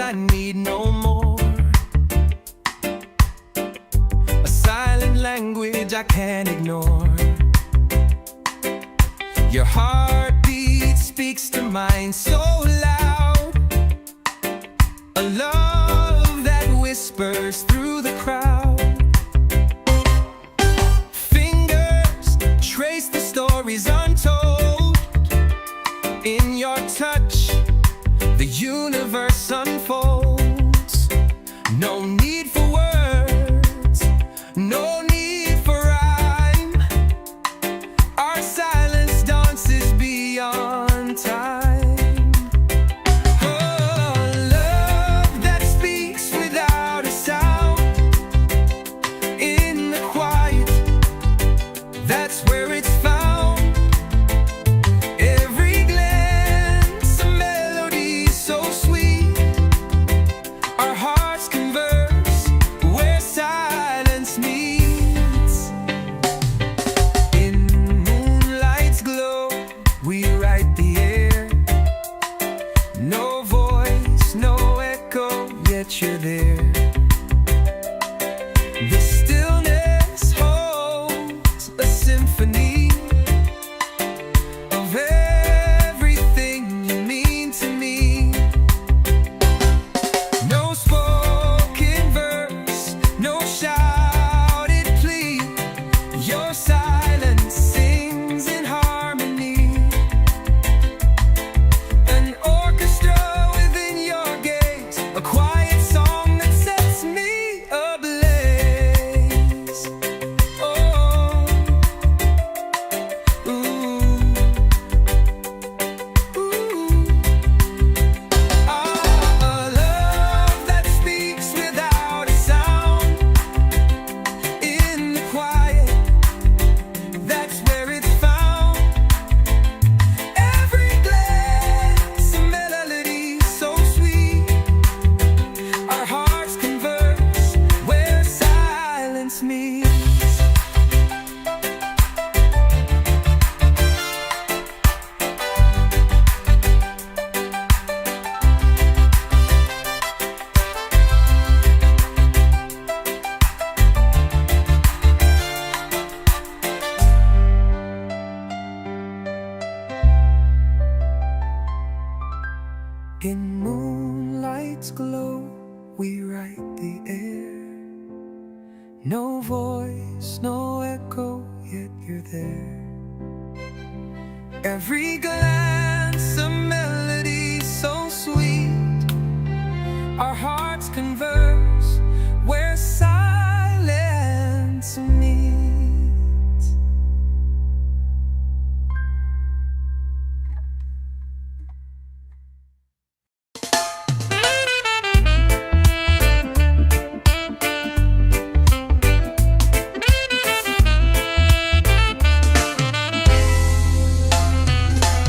I need no more. A silent language I can't ignore. Your heartbeat speaks to mine so loud. A love that whispers through the crowd. Fingers trace the stories untold. In your touch, the universe unfolds. No need for words, no need for rhyme. Our silence dances beyond time. Oh, love that speaks without a sound. In the quiet, that's where it's found. Every glance, a melody so sweet. Our hearts converse where silence meets. In moonlight's glow, we write the air. No voice, no echo, yet you're there. The stillness holds a symphony of everything you mean to me. No spoken verse, no shouted plea. Your silence sings in harmony. An orchestra within your gaze, a quiet song that sets me ablaze. Oh, ooh, ooh. A love that speaks without a sound. In the quiet, that's where it's found. Every glance, a melody so sweet. Our hearts converse where silence meets. In moonlight's glow, we write the air. No voice, no echo, yet you're there. Every glance, a melody so sweet. Our hearts converse where silence meets.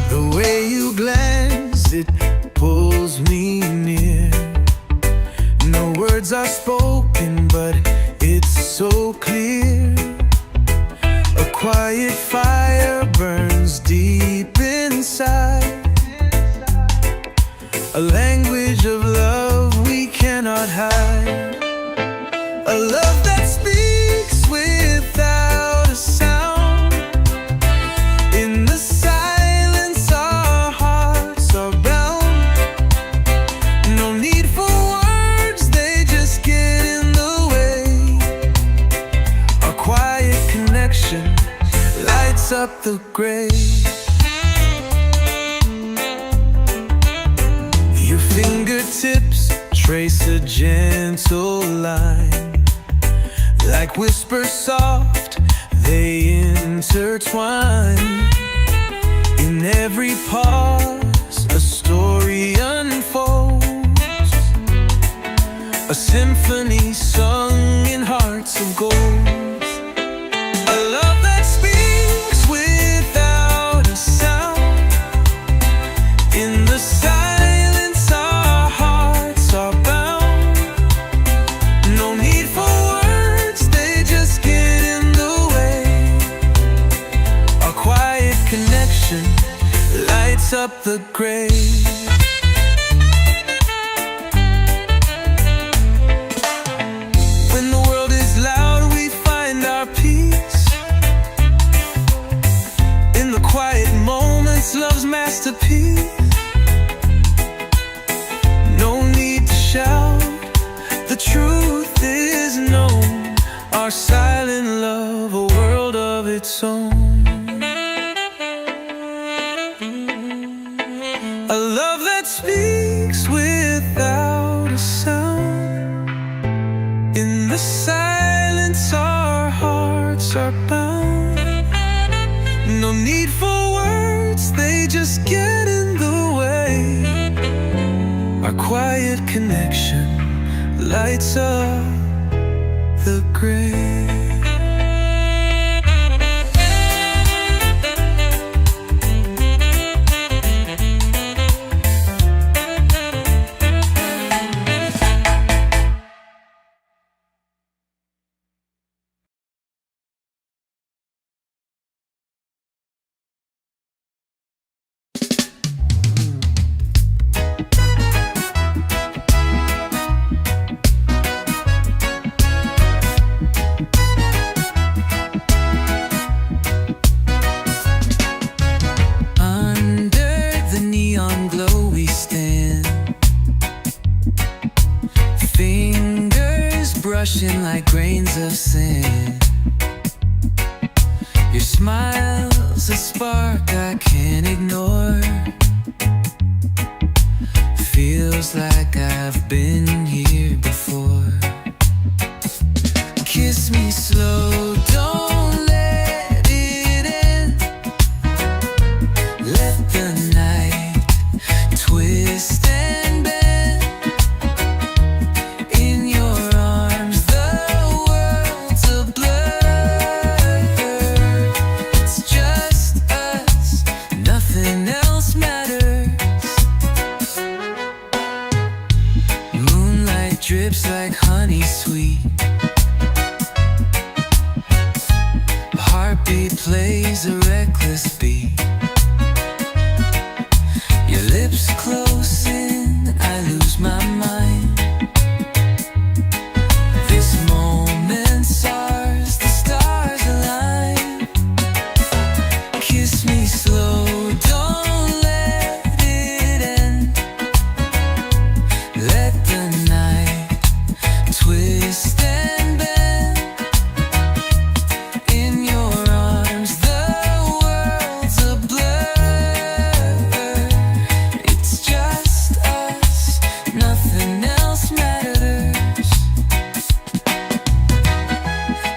The way you glance, it pulls me near. No words are spoken, but it's so clear. A quiet fire burns deep inside. A language of love we cannot hide. A love that speaks without a sound. In the silence, our hearts are bound. No need for words, they just get in the way. A quiet connection lights up the gray. Your fingertips trace a gentle line. Like whispers soft, they intertwine. In every pause, a story unfolds. A symphony sung in hearts of gold. A love that speaks without a sound. In the silence, our hearts are bound. No need for words, they just get in the way. A quiet connection lights up the grave. quiet connection lights up the gray. Brushing like grains of sand. Your smile's a spark I can't ignore. Feels like I've been here before. Kiss me slow, don't let it end. Let the night twist and bend. In your arms the world's a blur. It's just us, nothing else matters. Moonlight drips like honey sweet. Heartbeat plays a reckless beat. Your lips close in, I lose my mind. This moment's ours, the stars align. Kiss me slow, don't let it end. Let the night twist and bend. In your arms the world's a blur. It's just us, nothing else matters.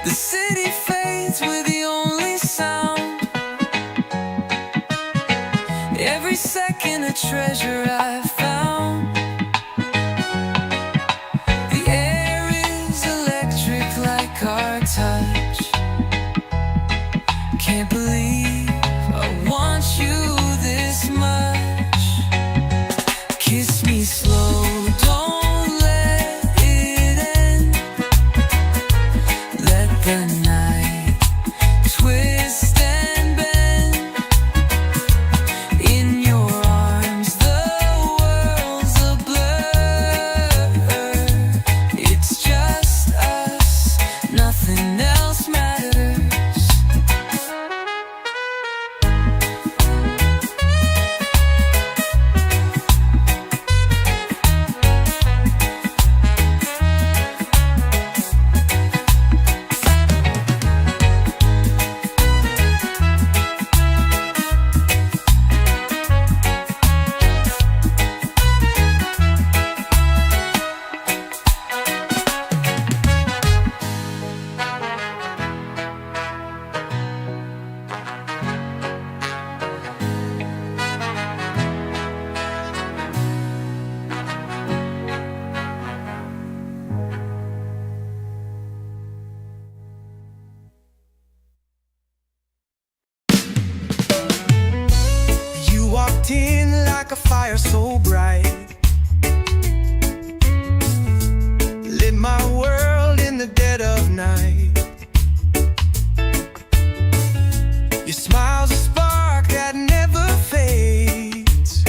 The city fades, we're the only sound. Every second a treasure I've found. The air is electric like our touch. Can't believe I want you this much. Kiss me slow, don't let it end. Let the night twist and bend. In your arms the world's a blur. It's just us, nothing else matters. You walked in like a fire so bright, lit my world in the dead of night. Your smile's a spark that never fades.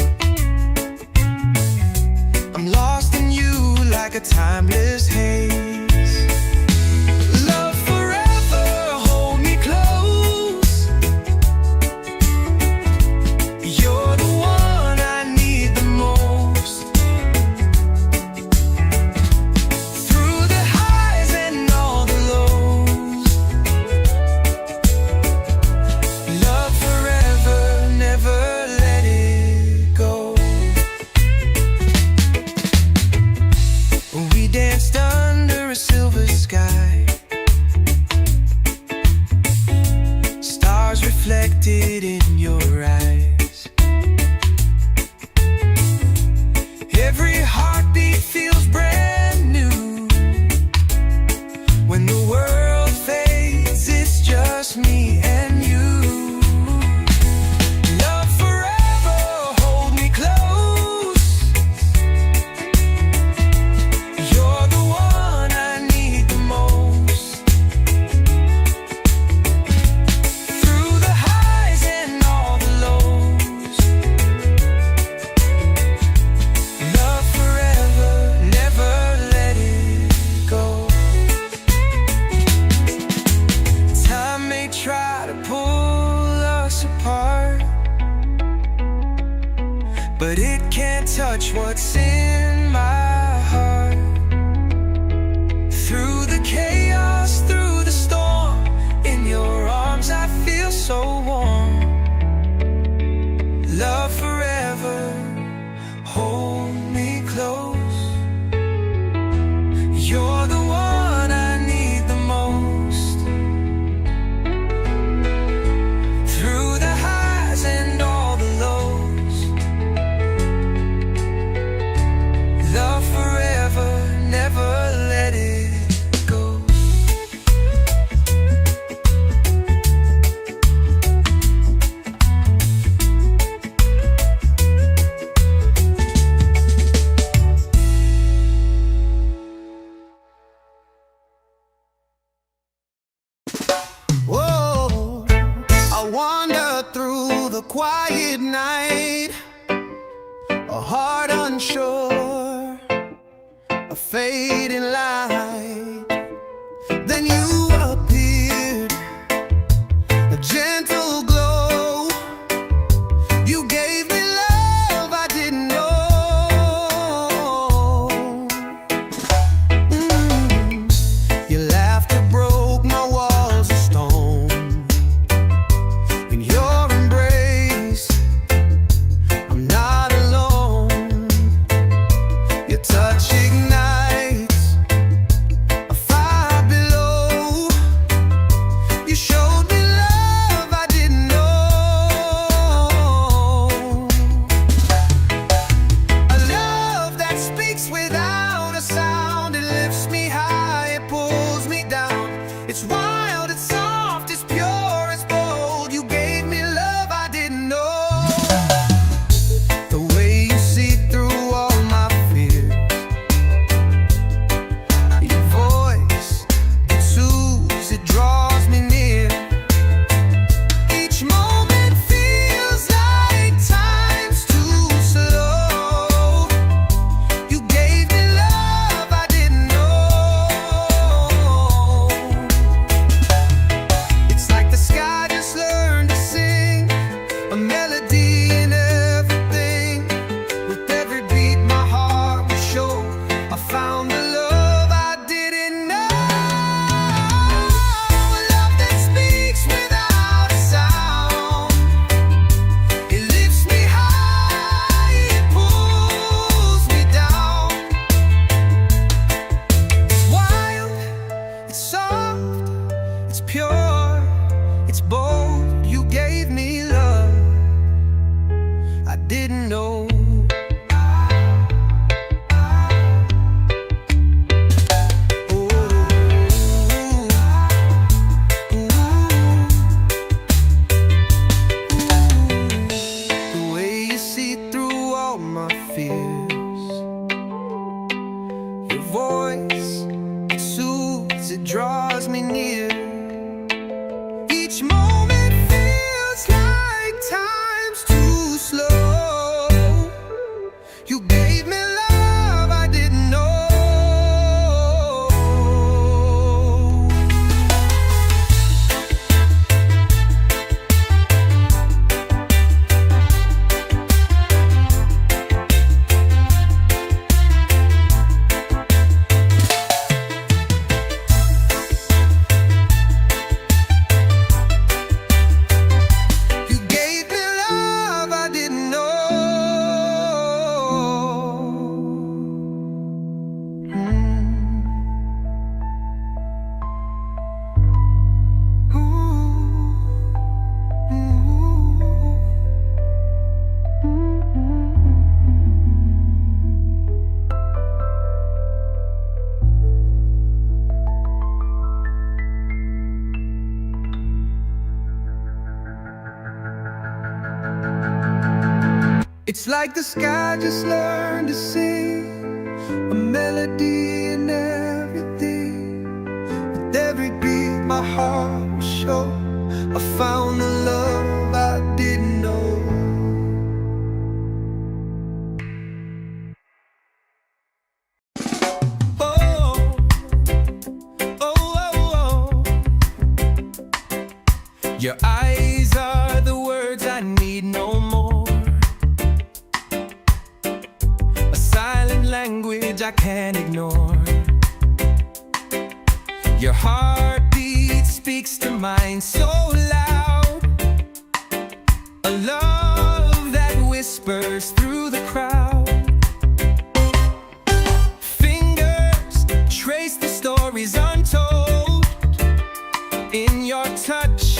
I'm lost in you like a timeless haze. Love forever, hold me close. You're the one I need the most. Through the highs and all the lows. Love forever, never let it go. We danced under touch what's in my heart. Through the chaos, through the storm, in your arms I feel so warm. Love forever, hold me close. You're the one I need the most. Through the highs and all the lows, love forever, never let it go. Whoa, I wander through the quiet night, a heart unsure, a fading light. Then you appeared, a gentle glow. You gave me love I didn't know. Your laughter broke my walls of stone. In your embrace, I'm not alone. Your touch ignites a fire below. You showed me love I didn't know. A love that speaks without a sound. It lifts me high, it pulls me down. It's wild, it's soft, it's pure, it's bold. You gave me love I didn't know. The way you see through all my fears, your voice, it soothes, it draws me near. Each moment feels like time's too slow. You gave me love I didn't know. It's like the sky just learned to sing, a melody in everything. With every beat my heart will show I found the love I didn't know. A love that speaks without a sound. It lifts me high, it pulls me down. It's wild, it's soft, it's pure, it's bold. You gave me love I didn't know. The way you see through all my fears, your voice, it soothes, it draws me near. Each moment feels like time's too slow. You gave me love I didn't know. You gave me love I didn't know. It's like the sky just learned to sing, a melody in everything. With every beat my heart will show I found the love I didn't know. Oh, oh, oh, oh. Your eyes are the words I need no more. message I can't ignore. Your heartbeat speaks to mine so loud. A love that whispers through the crowd. Fingers trace the stories untold. In your touch,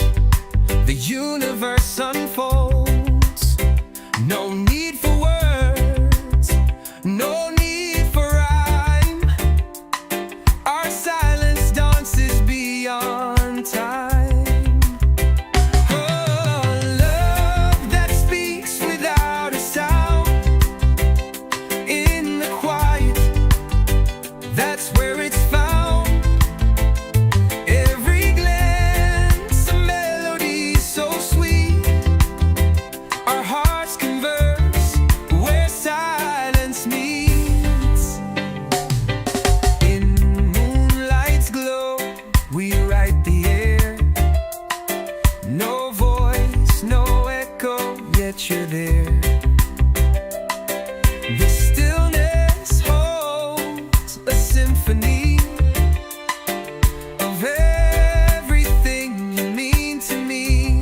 the universe unfolds. No need for words, no need for rhyme. Our silence dances beyond time. Oh, love that speaks without a sound. In the quiet, that's where it's found. Every glance a melody so sweet. Our hearts converse where silence meets. In moonlight's glow, we write the air. No voice, no echo, yet you're there. The stillness holds a symphony of everything you mean to me.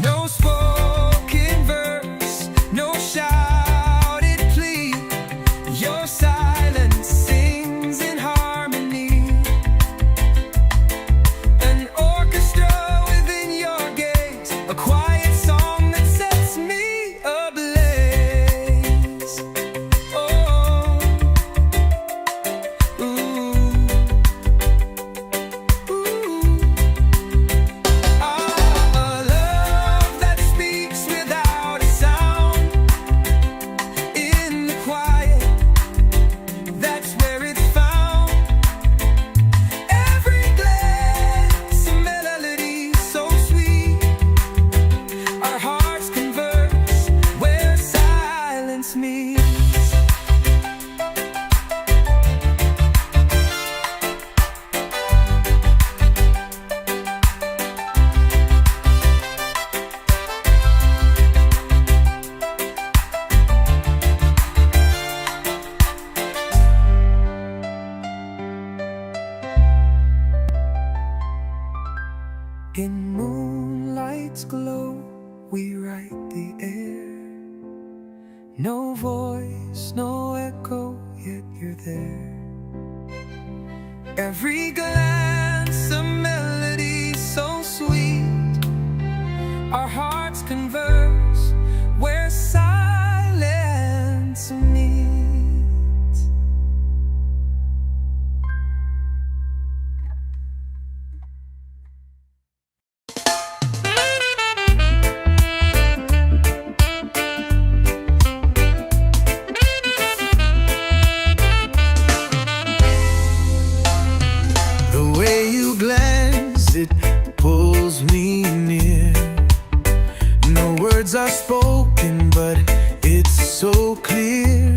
No spoken verse, no shouted plea. Your silence sings in harmony. An orchestra within your gaze, a quiet song that sets me ablaze. Oh, ooh, ooh. A love that speaks without a sound. In the quiet, that's where it's found. Every glance a melody so sweet. Our hearts converse where silence meets. In moonlight's glow, we write the air. No voice, no echo, yet you're there. Every glance a melody so sweet. Our hearts converse where silence meets. The way you glance, it pulls me near. No words are spoken, but it's so clear.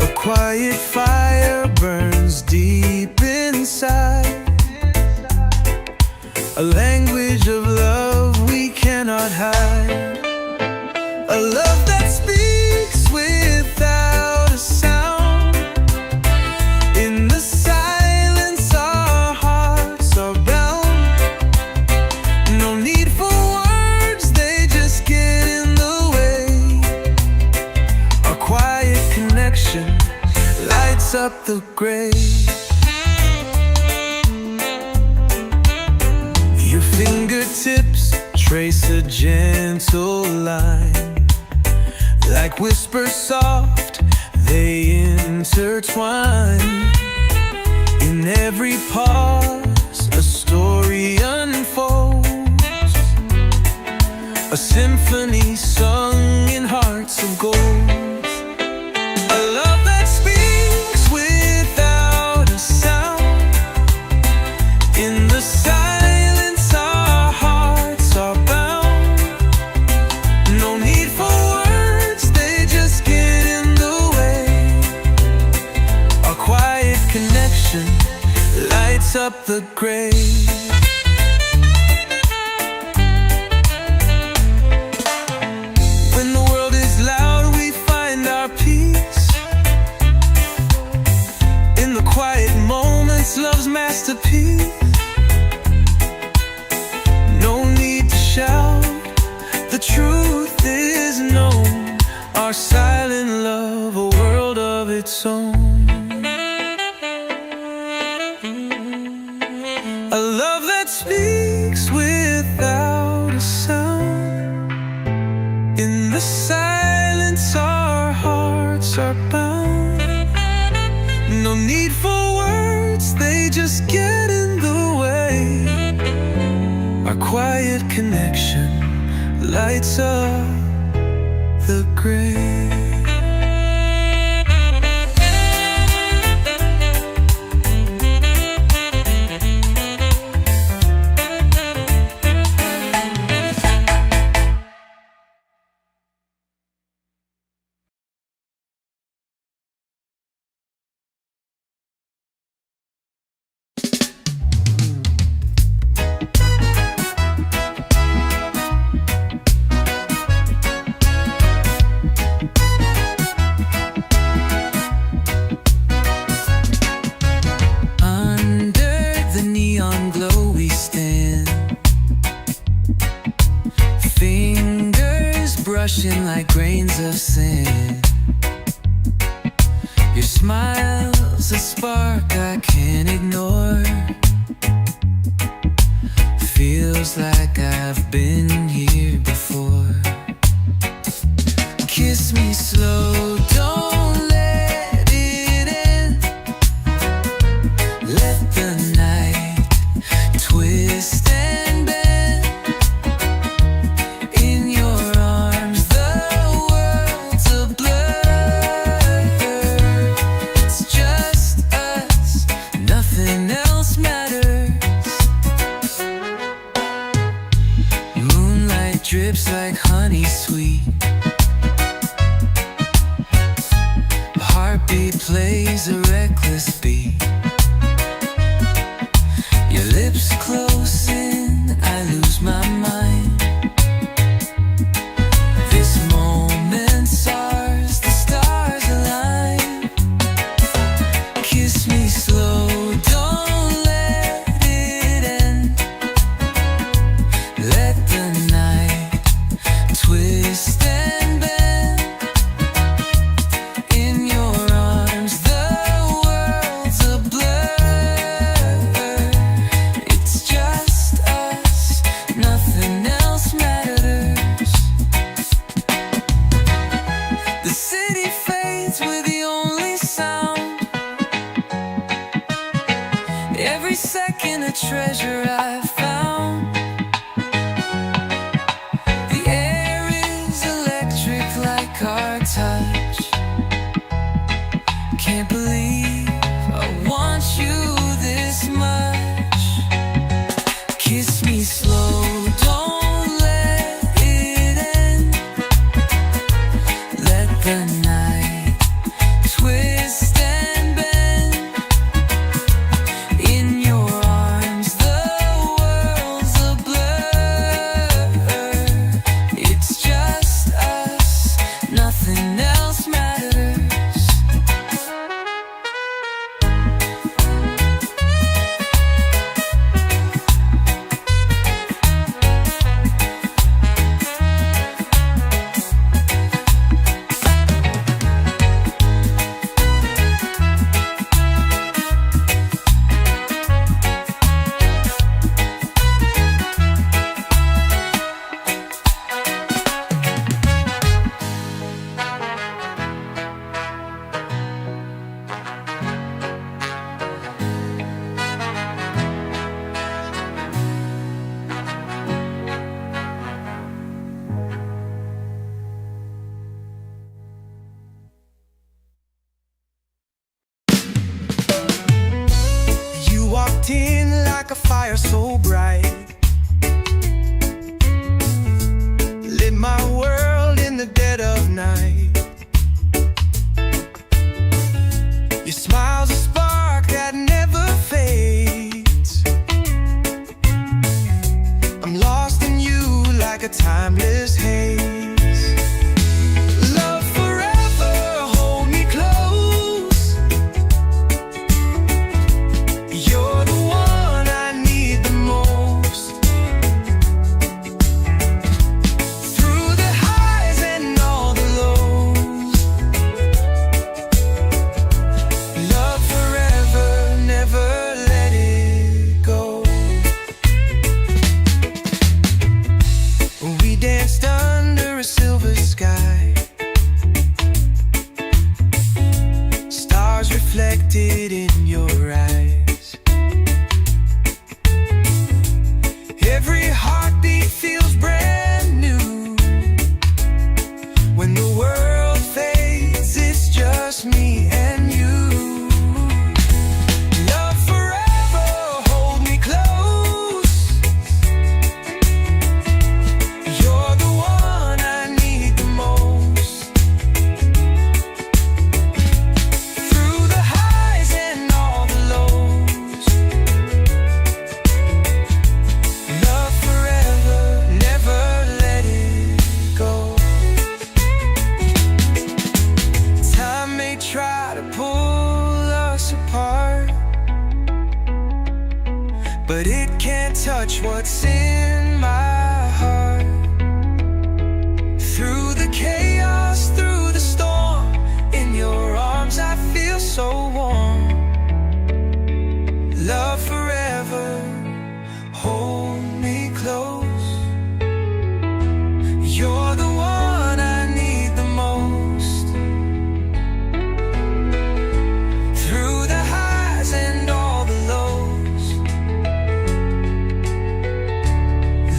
A quiet fire burns deep inside. A language of love we cannot hide. A love that speaks without a sound. In the silence our hearts are bound. No need for words, they just get in the way. Our quiet connection lights up the gray. Your fingertips trace a gentle line. Like whispers soft, they intertwine. In every pause, a story unfolds. A symphony sung in hearts of gold. A love that speaks without a sound. In the silence our hearts are bound. No need for words, they just get in the way. Our quiet connection lights up the grave. When the world is loud, we find our peace. It's love's masterpiece. No need to shout, the truth is known. Our silent love, a world of its own. A love that speaks without a sound. In the silence our hearts are bound. No need for words, they just get in the way. Our quiet connection lights up the gray. Brushing like grains of sand. Your smile's a spark I can't ignore. Feels like I've been here before. Kiss me slow, don't let it end. Let the night twist and bend. Drips like honey sweet. A heartbeat plays a reckless beat. Your lips close in, I lose my mind. This moment's ours, the stars align. Kiss me slow, don't let it end. Let the night twist and bend. In your arms the world's a blur. It's just us, nothing else matters. The city fades, we're the only sound. Every second a treasure I found. Our touch, can't believe I want you this much. Kiss me slow, don't let it end. Let the night twist and bend. In your arms the world's a blur. It's just us, nothing else matters. reflected in your eyes. Every heartbeat feels brand new. When the world fades, it's just me and you. Love forever, hold me close. You're the one I need the most. Through the highs and all the lows. Love forever, never let it go. Time may try to pull us apart, but it can't touch what's in my heart. Through the chaos, through the storm, in your arms I feel so warm. Love forever, hold me close. You're the one I need the most. Through the highs and all the lows.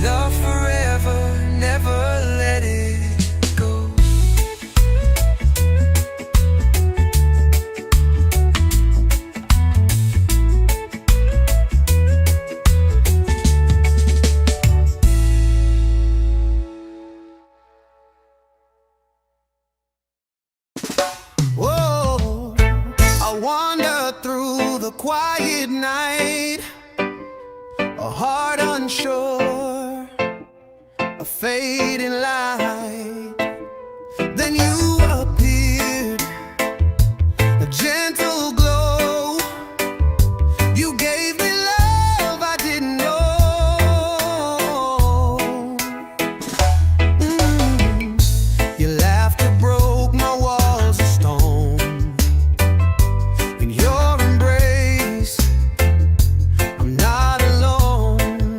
Love forever, never let it go. Whoa, I wander through the quiet night, a heart unsure, a fading light. Then you appeared, a gentle glow. You gave me love I didn't know. Your laughter broke my walls of stone. In your embrace, I'm not alone.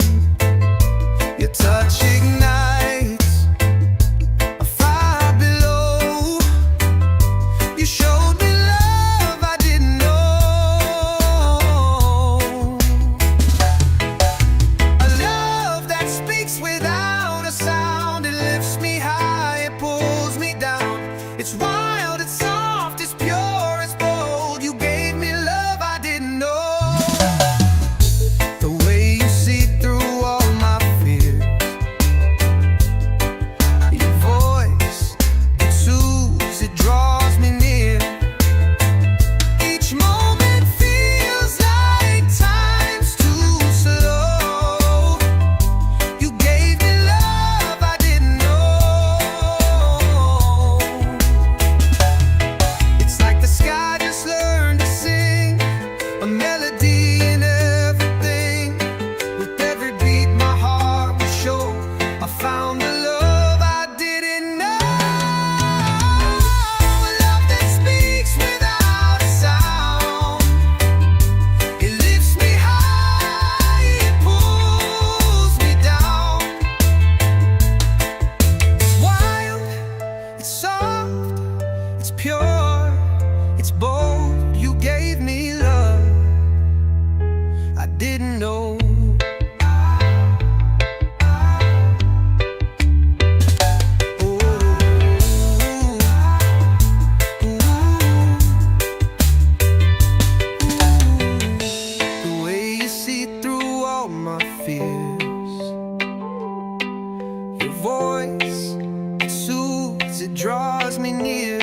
Your touch ignites a fire below. You showed me love I didn't know. A love that speaks without a sound. It lifts me high, it pulls me down. It's wild, it's soft, it's pure, it's bold. You gave me love I didn't know. The way you see through all my fears. Your voice, it soothes, it draws me near. Each moment feels like time's too slow. You gave me love I didn't know. It's like the sky just learned to sing a melody in everything. With every beat my heart will show I found the love I didn't know. A love that speaks without a sound. It lifts me high, it pulls me down. It's wild, it's soft, it's pure, it's bold. You gave me love I didn't know. The way you see through all my fears. Your voice, it soothes, it draws me near.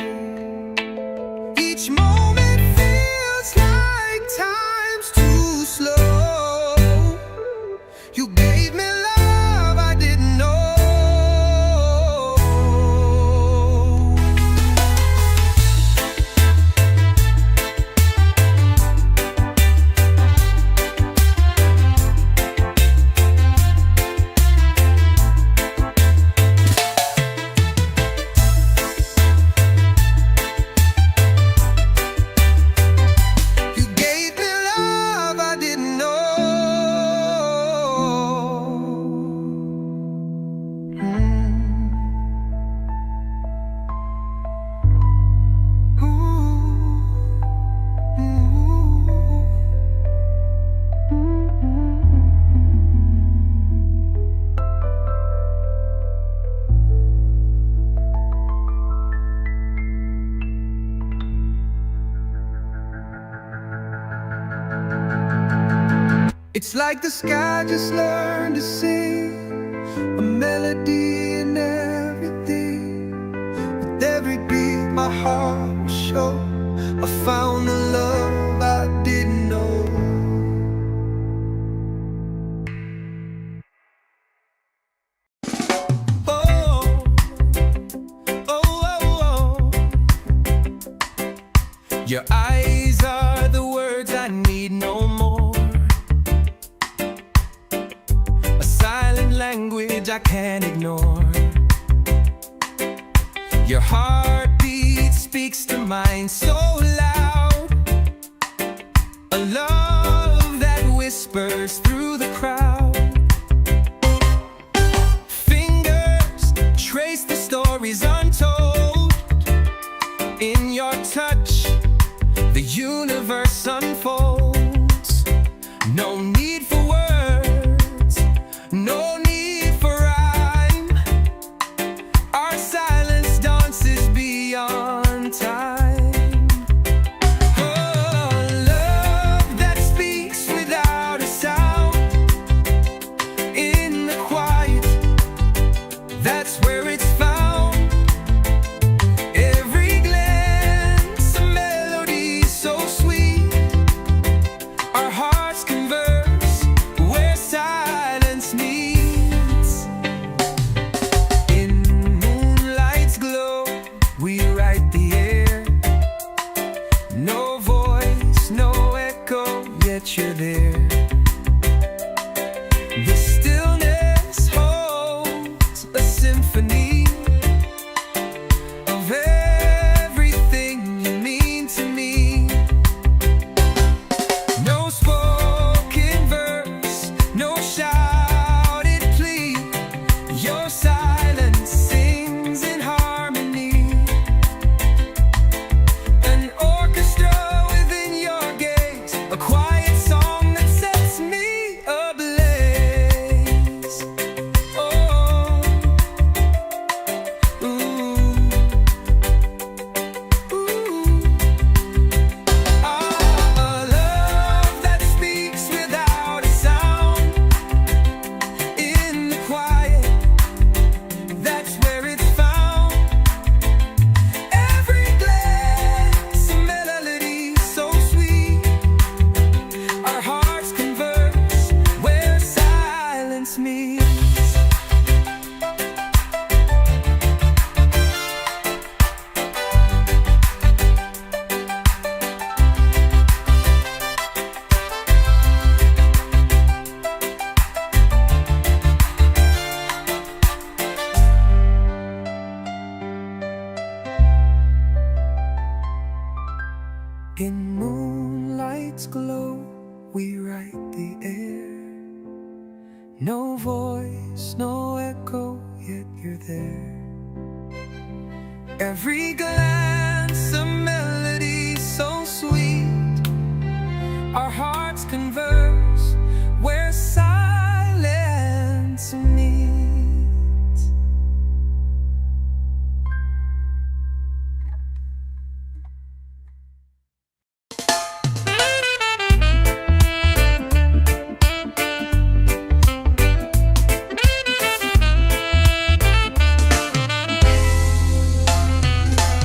Each moment feels like time's too slow. You gave me love I didn't know. It's like the sky just learned to sing a melody in everything. With every beat my heart will show I found the love I didn't know. Oh, oh, oh, oh. Your eyes are the words I need no more. A silent language I can't ignore. Your heartbeat speaks to mine so loud. A love that whispers through the crowd. Fingers trace the stories untold. In your touch, the universe unfolds. No need for words, no need for rhyme. Our silence dances beyond time. Oh, love that speaks without a sound. In the quiet, that's where it's found. Every glance, a melody so sweet. Our hearts converse where silence meets. In moonlight's glow, we write the air. No voice, no echo, yet you're there. The stillness holds a symphony of everything you mean to me. No spoken verse, no shouted plea. Your silence sings in harmony. An orchestra within your gaze, a quiet song that sets me ablaze. Oh, ooh, ooh. A love that speaks without a sound. In the quiet, that's where it's found. Every glance, a melody so sweet. Our hearts converse where silence meets. In moonlight's glow, we write the air. No voice, no echo, yet you're there. Every glance, a melody so sweet. Our hearts converse where silence meets.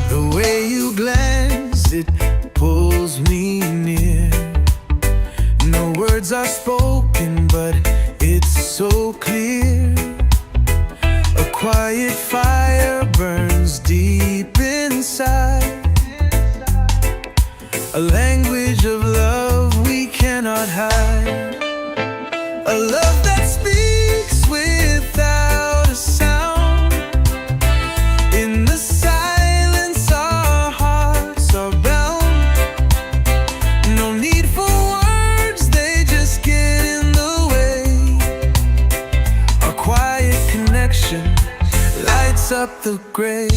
The way you glance, it pulls me near. No words are spoken, but it's so clear. A quiet fire burns deep inside. A language of love we cannot hide. A love that speaks without a sound. In the silence, our hearts are bound. No need for words, they just get in the way. Our quiet connection lights up the gray.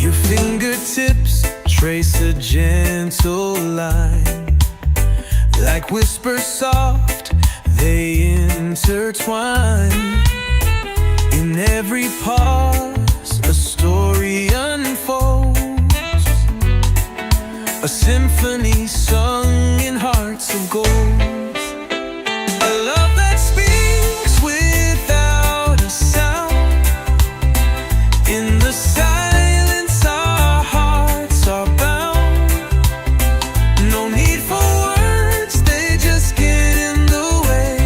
Your fingertips trace a gentle line. Like whispers soft, they intertwine. In every pause, a story unfolds. a symphony sung in hearts of gold. A love that speaks without a sound. In the silence our hearts are bound. No need for words, they just get in the way.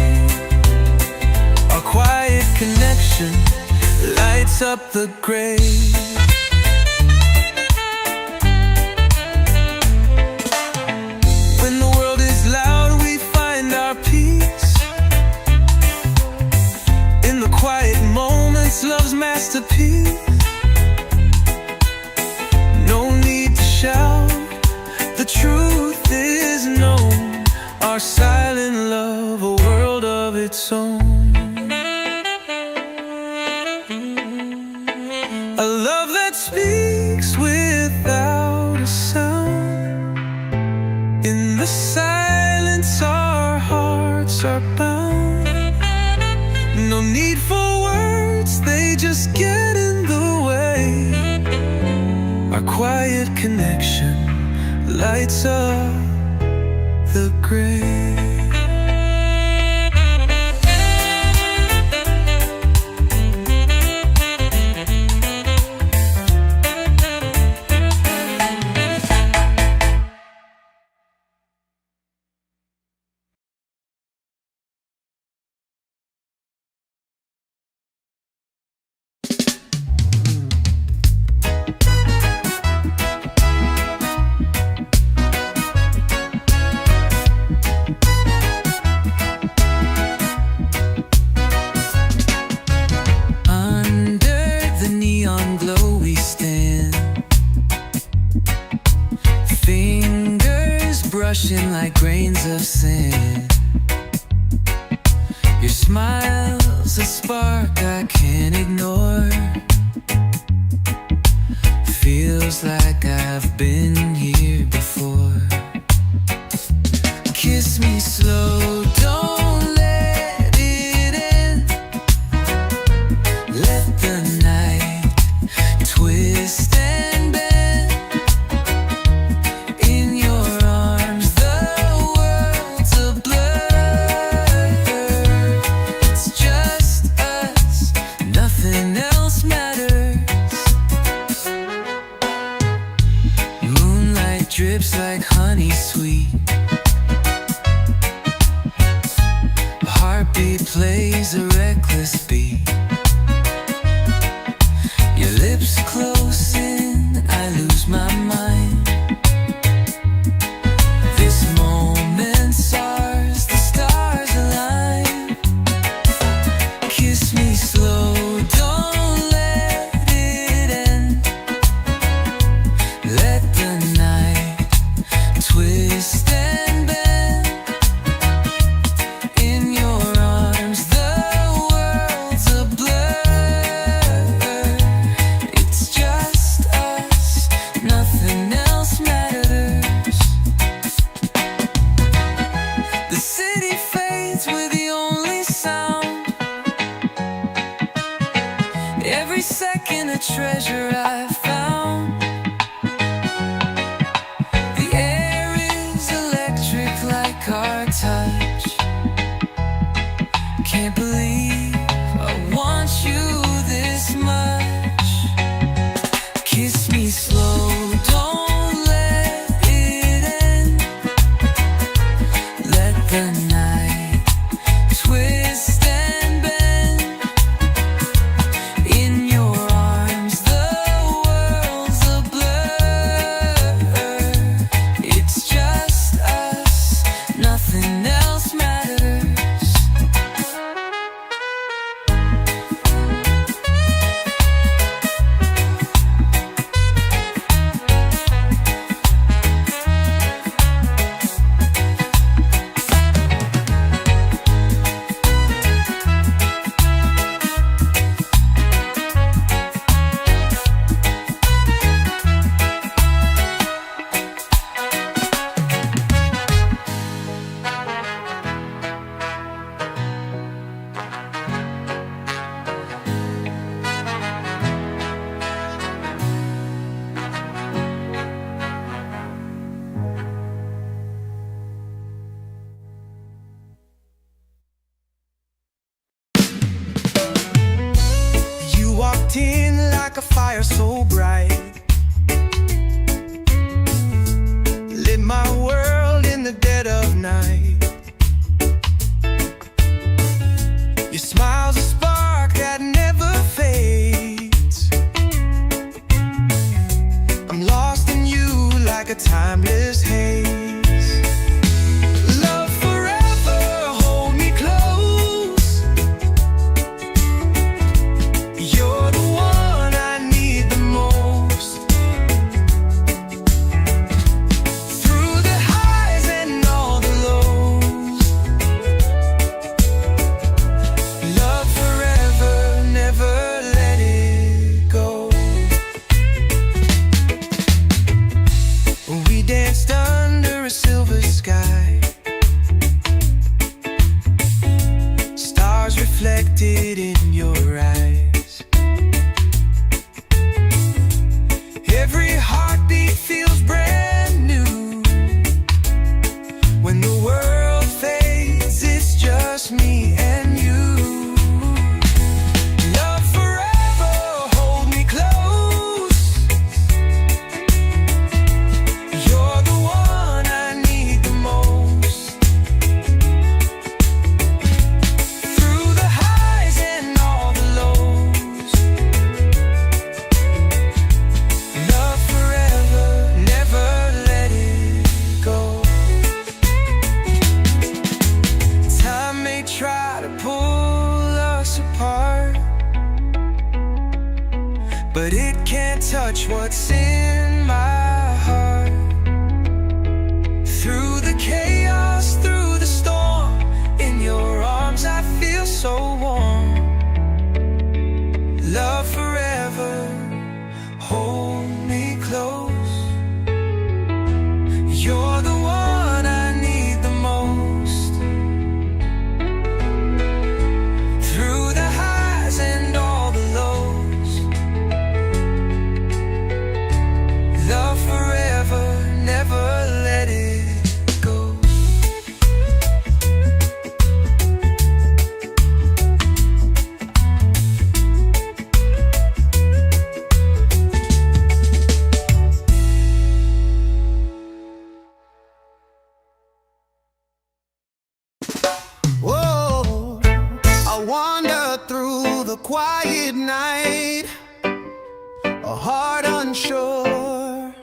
Our quiet connection lights up the grave. When the world is loud, we find our peace. In the quiet moments, love's masterpiece. No need to shout, the truth is known. Our silent love, a world of its own. A love that speaks without a sound. In the silence our hearts are bound. No need for words, they just get in the way. Our quiet connection lights up the grave. Brushing like grains of sand. Your smile's a spark I can't ignore. Feels like I've been here before. Kiss me slow, don't let it end. Let the night twist and bend. Drips like honey sweet. A heartbeat plays a reckless beat. Your lips close in, I lose my mind. This moment's ours, the stars align. Kiss me slow, don't let it end. Let the night twist and bend. In your arms the world's a blur. It's just fire so bright, lit my world in the dead of night. Your smile's a spark that never fades. I'm lost in you like a timeless haze. Love forever, hold me close. You're the one I need the most. Through the highs and all the lows, love forever, never let it go. We danced under a silver sky, stars reflected in your eyes. Every heartbeat feels brand new. When the world fades, it's just me and you. Love forever, hold me close. You're the one I need the most. Through the highs and all the lows, love forever, never let it go. Time may try to pull us apart, but it can't touch what's in my heart. Through the chaos, through the storm, in your arms I feel so warm. Love forever, hold me close. You're the one I need the most. Through the highs and all the lows, love forever, never let it go. Whoa, I wander through the quiet night, a heart unsure,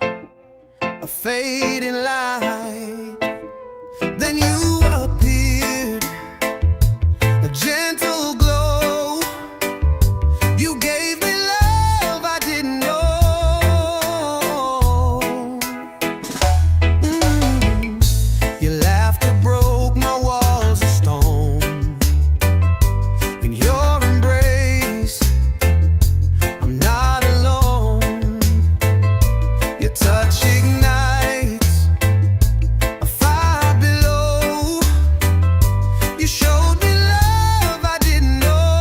a fading light. Then you appeared, a gentle glow. You gave me love I didn't know. Your laughter broke my walls of stone. In your embrace, I'm not alone. Your touch ignites a fire below. You showed me love I didn't know.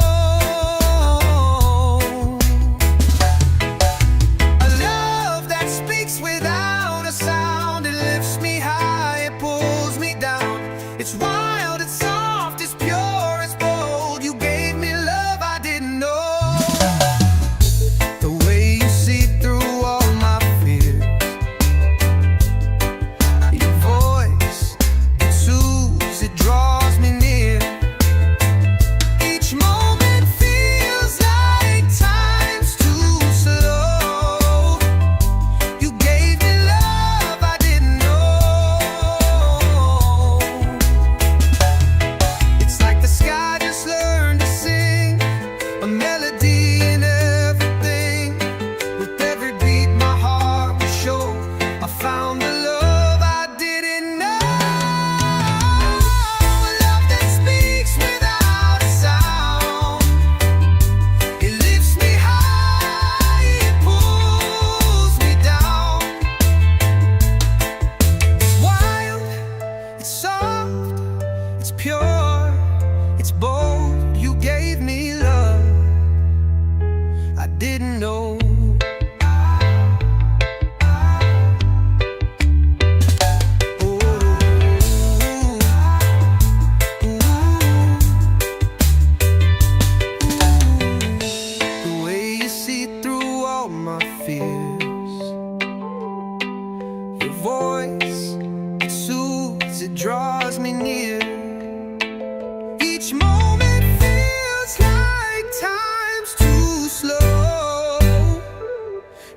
A love that speaks without a sound. It lifts me high, it pulls me down. It's wild, it's soft, it's pure, it's bold. You gave me love I didn't know. The way you see through all my fears, ears. Your voice, it soothes, it draws me near. Each moment feels like time's too slow.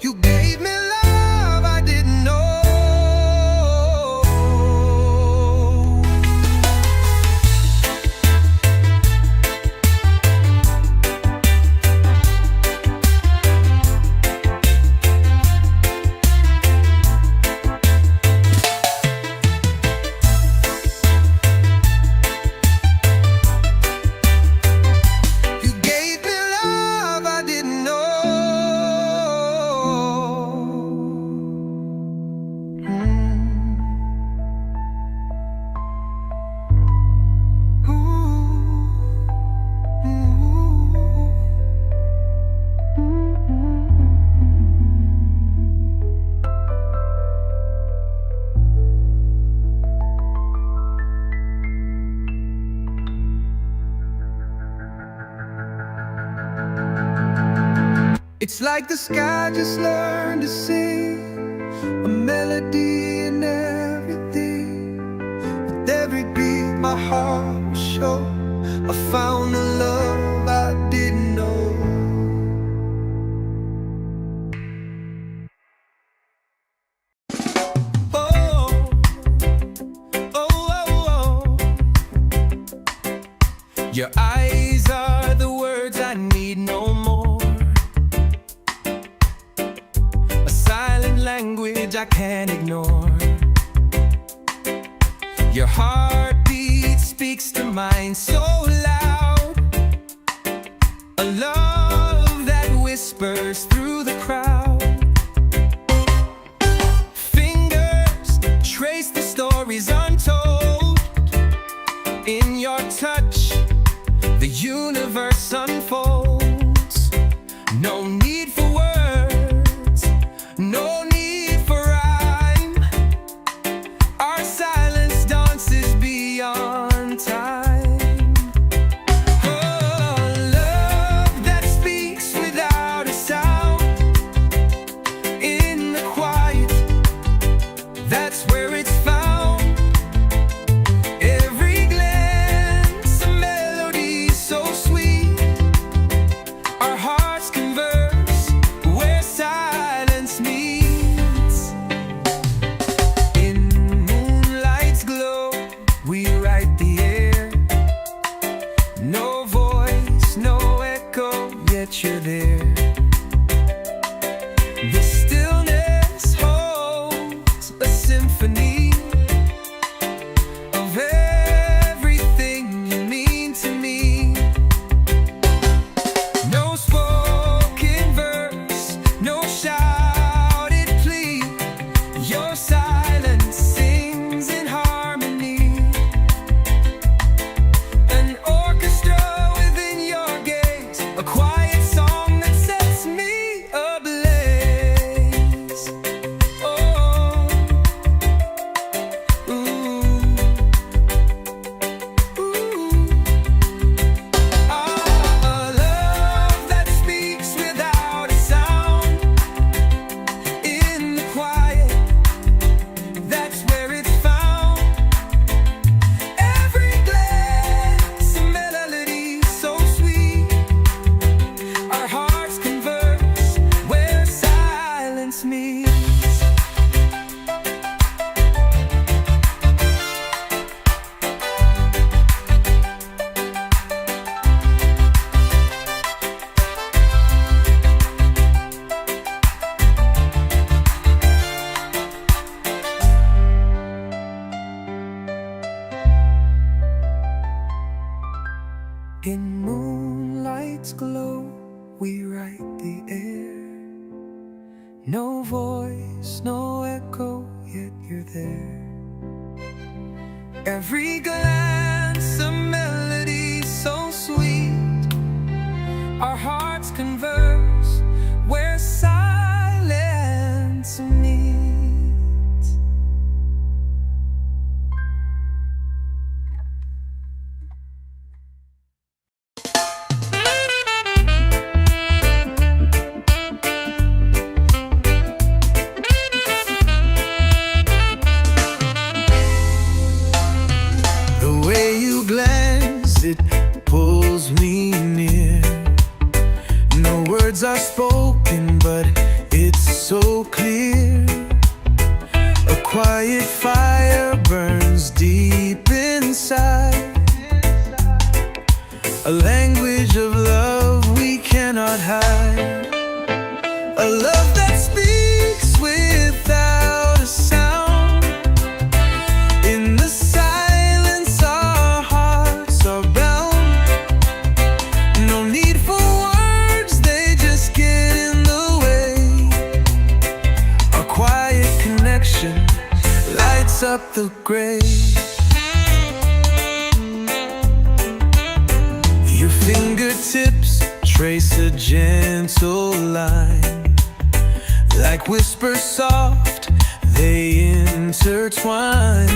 You gave me love I didn't know. You gave me love I didn't know. It's like the sky just learned to sing a melody in everything. With every beat my heart will show I found the love I didn't know. Oh, oh, oh, oh. Your eyes are the words I need no more. A silent language I can't ignore. Your heartbeat speaks to mine so loud. A love that whispers through the crowd. Fingers trace the stories untold. In your touch, the universe unfolds. No need for words, no need for rhyme. Our silence dances beyond time. Oh, love that speaks without a sound. In the quiet, that's where it's found. Every glance, a melody so sweet. Our hearts converse where silence meets. In moonlight's glow, we write the air. No voice, no echo, yet you're there. The stillness holds a symphony of everything you mean to me. No spoken verse, no shouted plea. Your silence sings in harmony. An orchestra within your gaze, a quiet song that sets me ablaze. Oh, ooh, ooh. A love that speaks without a sound. In the quiet, that's where it's found. Every glance, a melody so sweet. Our hearts converse where silence meets. In moonlight's glow, we write the air. No voice, no echo, yet you're there. Every glance, a melody so sweet. Our hearts converse where silence meets. clear. A quiet fire burns deep inside. A language of love we cannot hide. A love that speaks without a sound. In the silence our hearts are bound. No need for words, they just get in the way. Our quiet connection lights up the grave. Your fingertips trace a gentle line. Like whispers soft, they intertwine.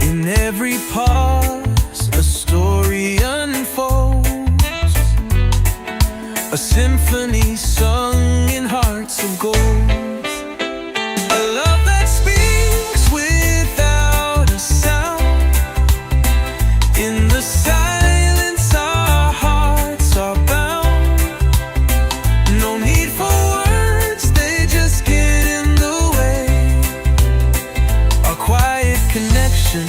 In every pause, a story unfolds. A symphony sung in hearts of gold. A love that speaks without a sound. In the silence our hearts are bound. No need for words, they just get in the way. Our quiet connection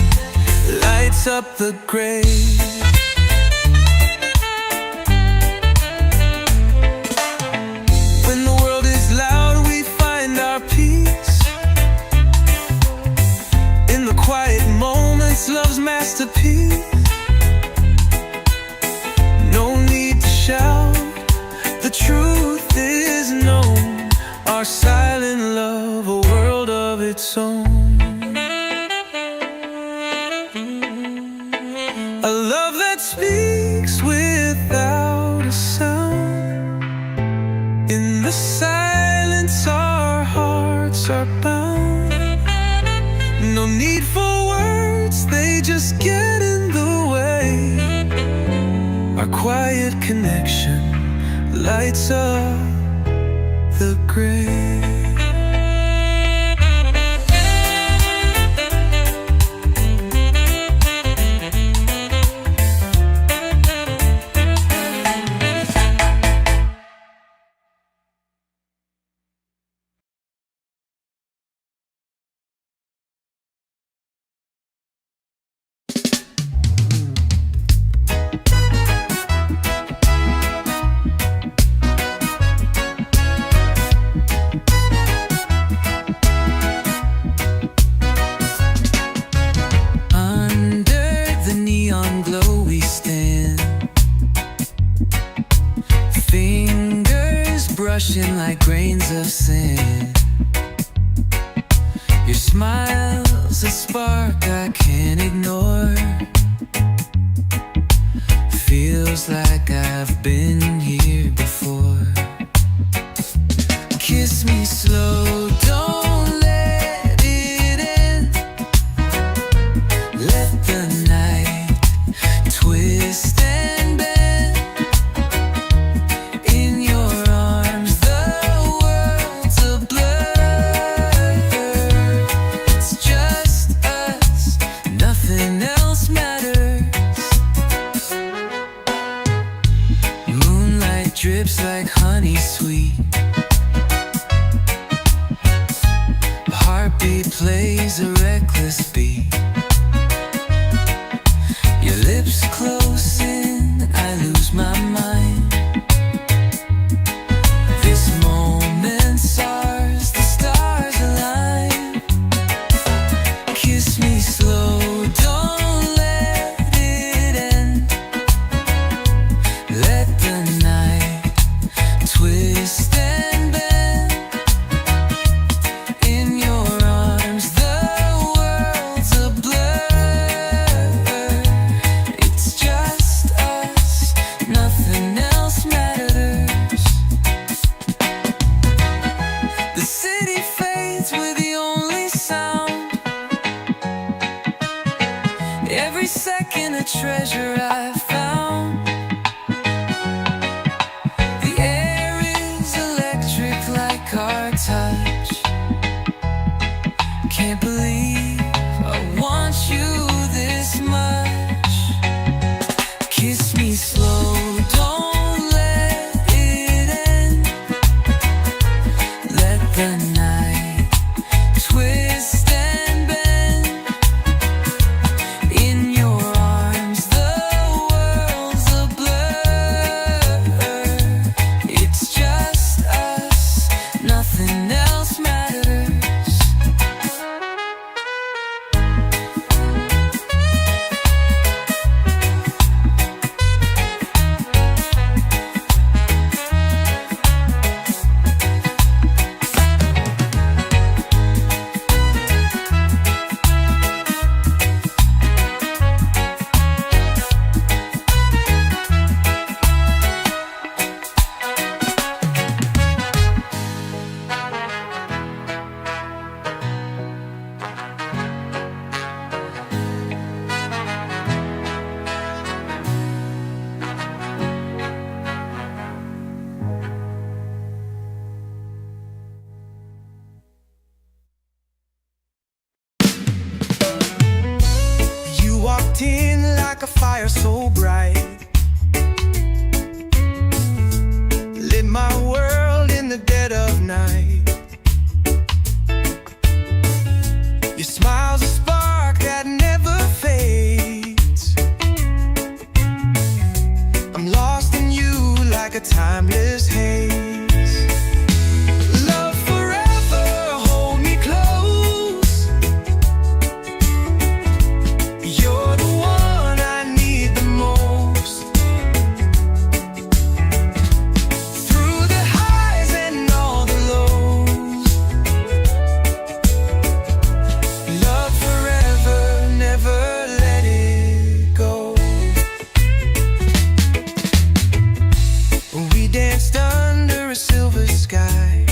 lights up the grave. When the world is loud, we find our peace. In the quiet moments, love's masterpiece. No need to shout, the truth is known. Our silent love, a world of its own. A love that speaks without a sound. In the silence our hearts are bound. No need for words, they just get in the way. Our quiet connection lights up the grave. Brushing like grains of sand. Your smile's a spark I can't ignore. Feels like I've been here before. Kiss me slow, don't let it end. Let the night twist and bend. Drips like honey sweet. Heartbeat plays a reckless beat. Your lips close in, I lose my mind. This moment's ours, the stars align. Kiss me slow, don't let it end. Let the night twist and bend. In your arms the world's a blur. It's just us, nothing else matters. The city fades, we're the only sound. Every second a treasure I found. Our touch, can't believe I want you this much. Kiss me slow, don't let it end. Let the the night, twist and bend. In your arms, the world's a blur. It's just us, nothing else matters. You walked in like a fire so bright, lit my world in the dead of night. Your smile's a spark that never fades. I'm lost in you like a timeless haze. Love forever, hold me close. You're the one I need the most. Through the highs and all the lows, love forever, never let it go. We danced under a silver sky,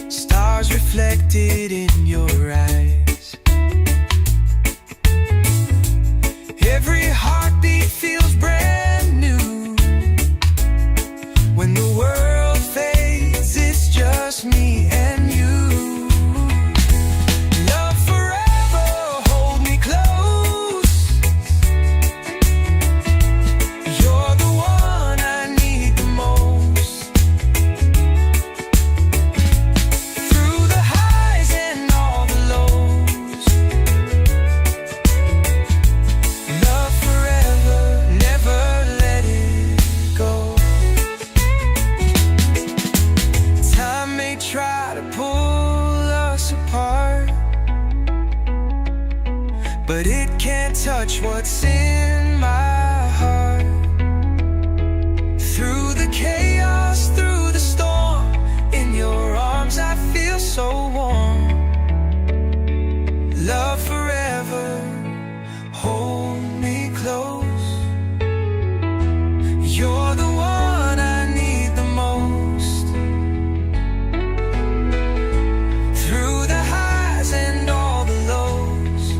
stars reflected in your eyes. Every heartbeat feels brand new. When the world fades, it's just me and you. Love forever, hold me close. You're the one I need the most. Through the highs and all the lows, love forever, never let it go. Time may try to pull us apart, but it can't touch what's in my heart. Through the chaos, through the storm, in your arms I feel so warm. Love forever, hold me close. You're the one I need the most. Through the highs and all the lows,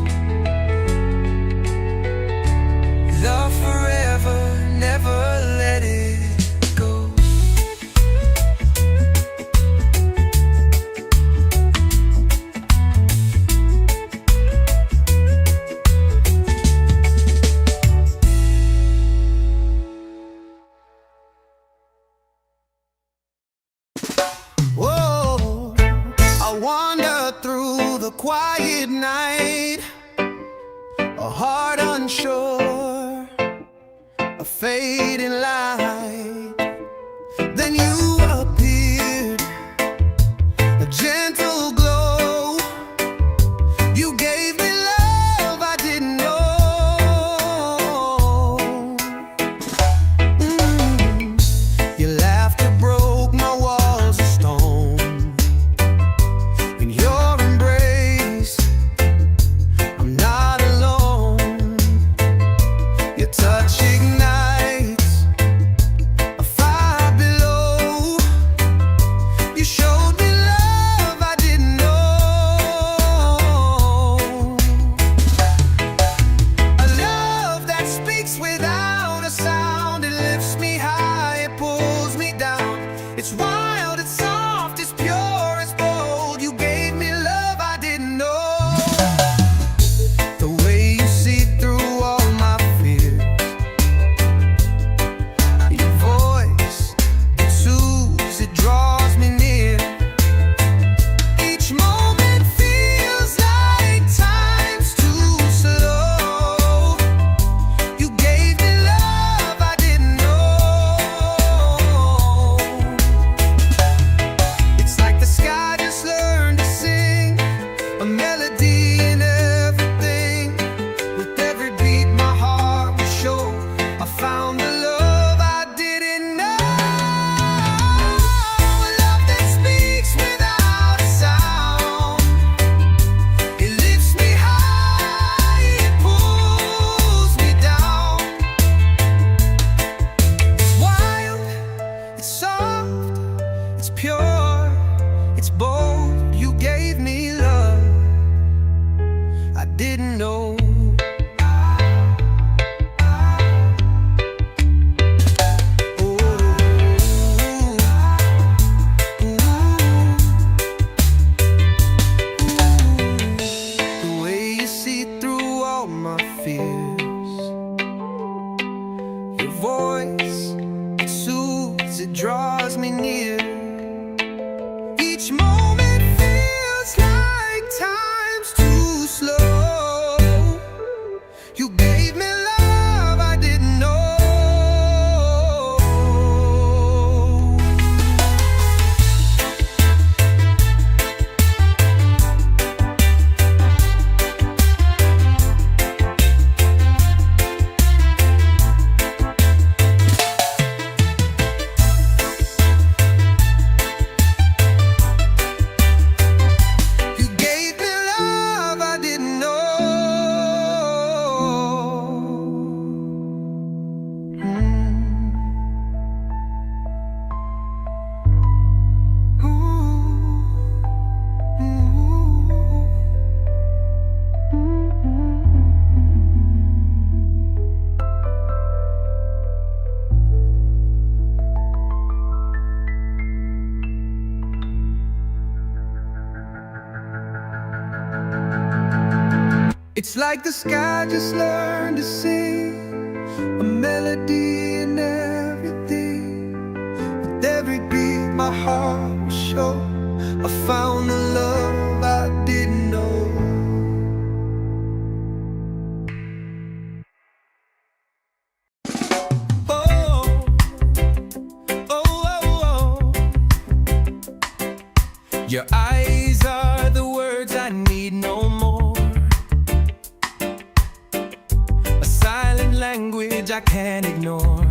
love forever, never let it go. Whoa, I wander through the quiet night, a heart unsure, a fading light. Then you appeared, a gentle glow. You gave me love I didn't know. Your laughter broke my walls of stone. In your embrace, I'm not alone. Your touch ignites a fire below. You showed me love I didn't know. A love that speaks without a sound. It lifts me high, it pulls me down. It's wild, it's soft, it's pure, it's bold. You gave me love I didn't know. The way you see through all my fears, your voice, it soothes, it draws It's like the sky just learned to sing a melody in everything. With every beat my heart will show I found the love I didn't know. Oh, oh, oh, oh. Your eyes are the words I need no more. A silent language I can't ignore.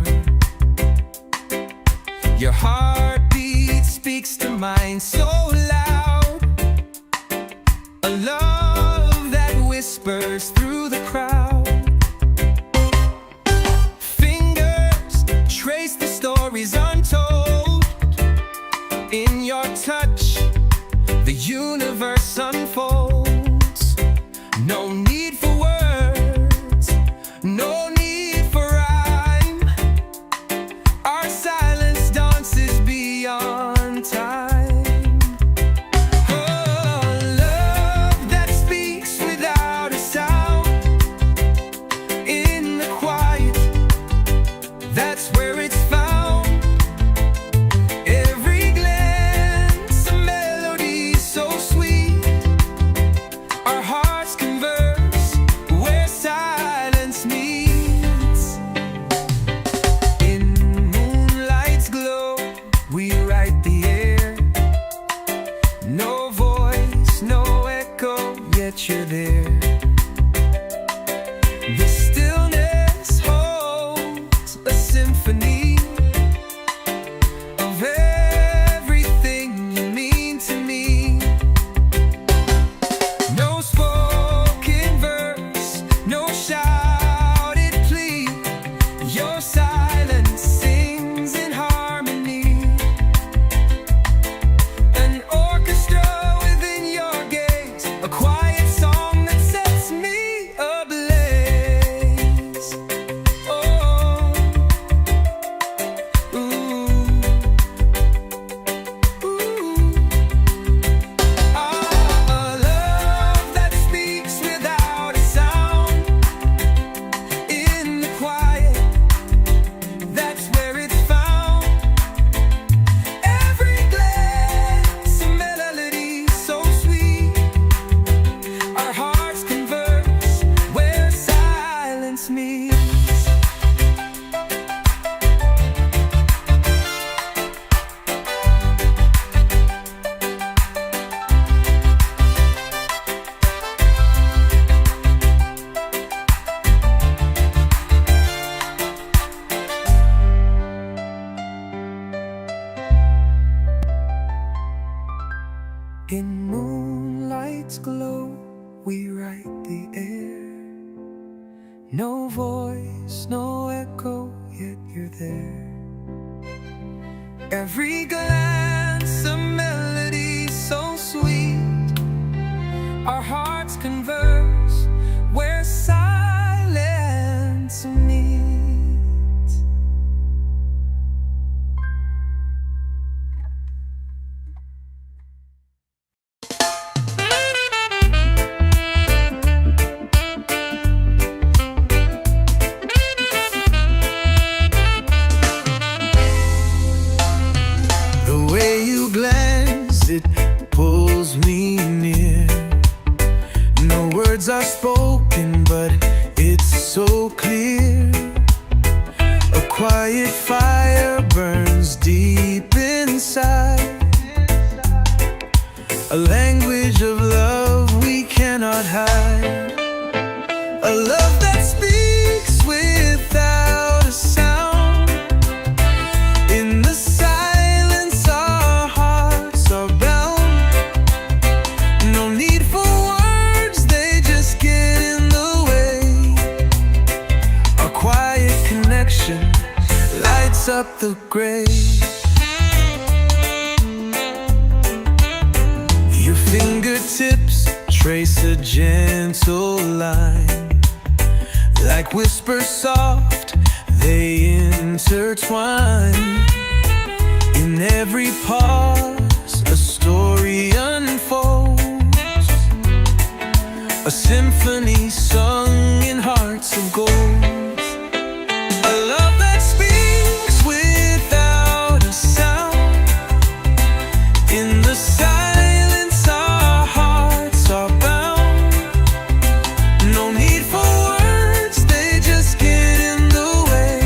Your heartbeat speaks to mine so loud. A love that whispers through the crowd. Fingers trace the stories untold. In your touch, the universe unfolds. No need for words, no need for rhyme. Our silence dances beyond time. Oh, love that speaks without a sound. In the quiet, that's where it's found. Every glance a melody so sweet. Our hearts converse where silence meets. In moonlight's glow, we write the air. No voice, no echo, yet you're there. The stillness holds a symphony of everything you mean to me. No spoken verse, no shouted plea. Your silence sings in harmony. An orchestra within your gaze, a quiet song that sets me ablaze. Oh, ooh, ooh. A love that speaks without a sound. In the quiet, that's where it's found. Every glance a melody so sweet. Our hearts converse where silence meets. In moonlight's glow, we write the air. No voice, no echo, yet you're there. Every glance a melody so sweet. Our hearts converse where silence meets. The way you glance, it pulls me near. No words are spoken, but it's so clear. A quiet fire burns deep inside. A language of love we cannot hide. A love that speaks without a sound. In the silence our hearts are bound. No need for words, they just get in the way. Our quiet connection lights up the gray. Your fingertips trace a gentle line. Like whispers soft, they intertwine. In every pause, a story unfolds. A symphony sung in hearts of gold. A love that speaks without a sound. In the silence our hearts are bound. No need for words, they just get in the way.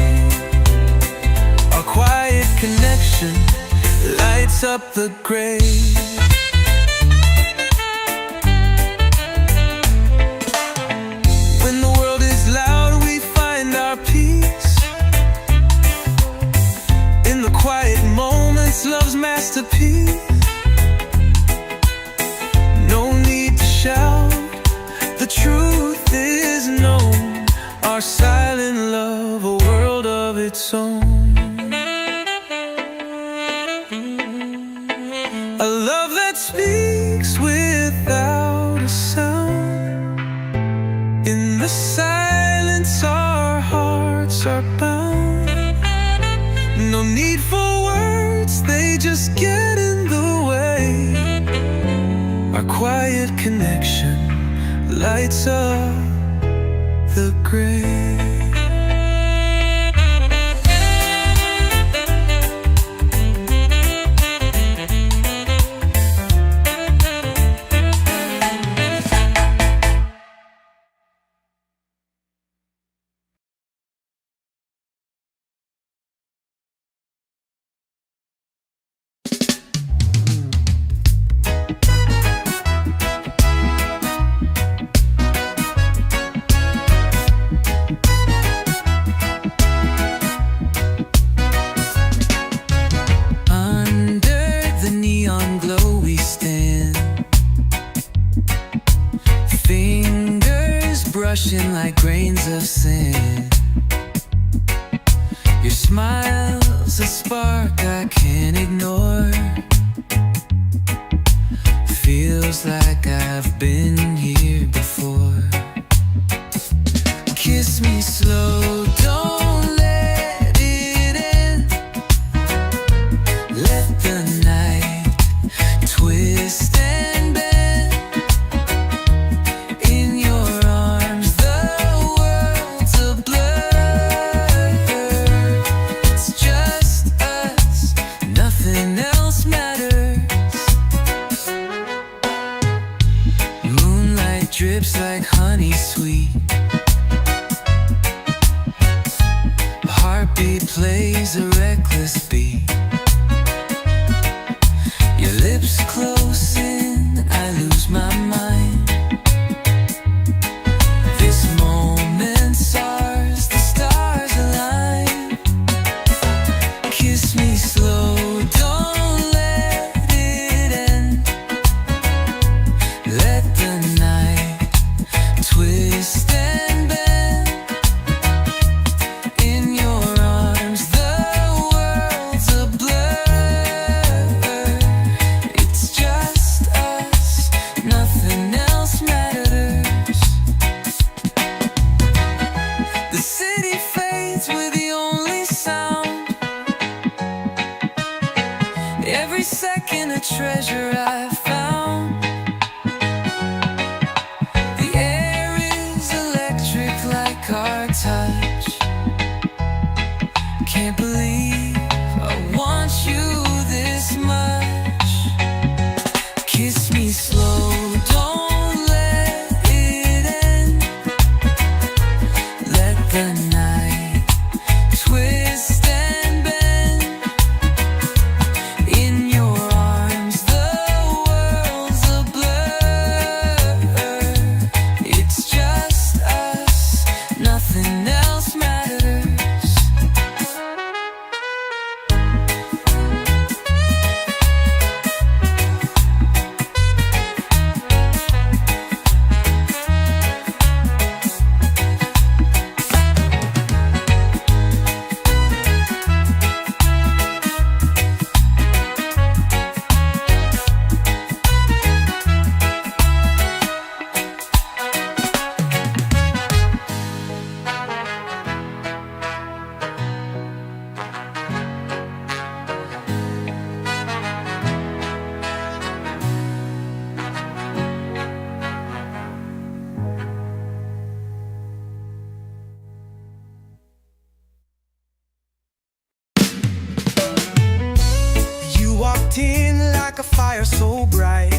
Our quiet connection lights up the grave. When the world is loud, we find our peace. In the quiet moments, love's masterpiece. No need to shout, the truth is known. Our silent love, a world of its own. A love that speaks without a sound. In the silence our hearts are bound. No need for words, they just get in the way. Our quiet connection lights up the grave. Brushing like grains of sand. Your smile's a spark I can't ignore. Feels like I've been here before. Kiss me slow, don't let it end. Let the night twist and bend. Drips like honey sweet. A heartbeat plays a reckless beat. Your lips close in, I lose my mind. This moment's ours, the stars align. Kiss me slow, don't let it end. Let the night twist and bend. In your arms the world's a blur. It's just us, nothing else matters. The city fades, we're the only sound. Every second a treasure I found. Our touch, can't believe I want you this much. Kiss me slow, don't let it end. Let the night twist and bend. In your arms the world burning like a fire so bright.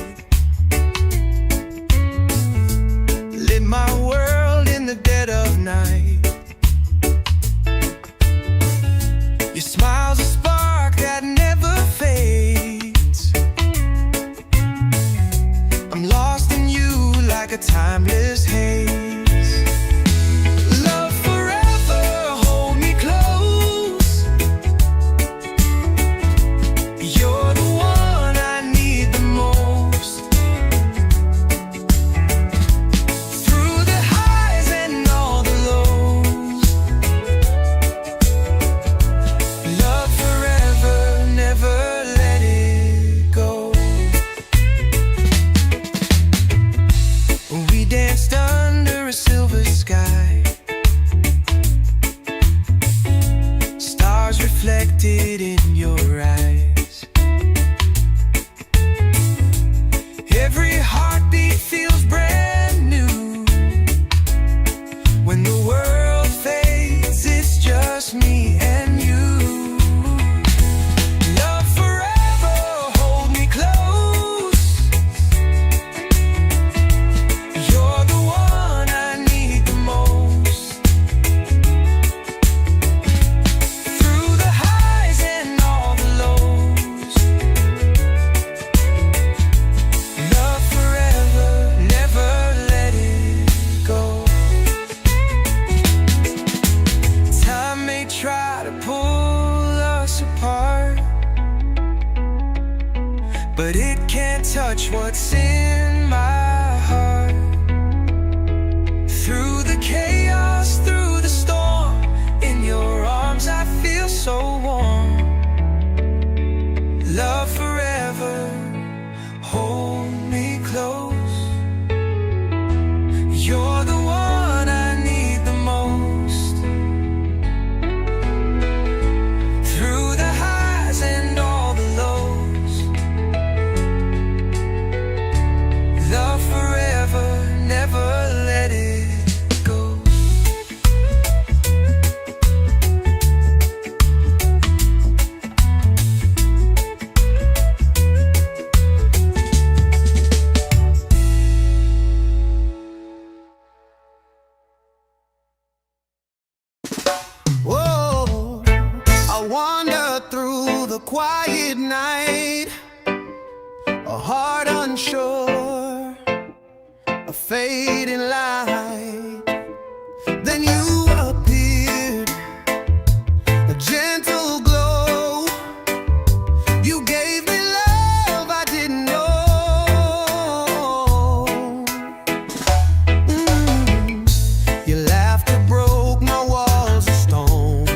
Lit my world in the dead of night. Your smile's a spark that never fades. I'm lost in you like a timeless haze. Love forever, hold me close. You're the one I need the most. Through the highs and all the lows. Love forever, never let it go. We danced under a silver sky. Stars reflected in your eyes. Every heartbeat feels brand new. When the world fades, it's just me and you. Love forever, hold me close. You're the one I need the most. Through the highs and all the lows. Love forever, never let it go. Time may try to pull us apart, but it can't touch what's in my heart. Through the chaos, through the storm, in your arms I feel so warm. Love forever, hold me close. You're the one I need the most. Through the highs and all the lows. Love forever, never let it go. Whoa, I wander through the quiet night, a heart unsure, a fading light. Then you appeared, a gentle glow. You gave me love I didn't know. Your laughter broke my walls of stone.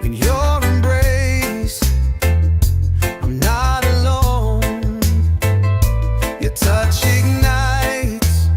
In your embrace, I'm not alone. Your touch ignites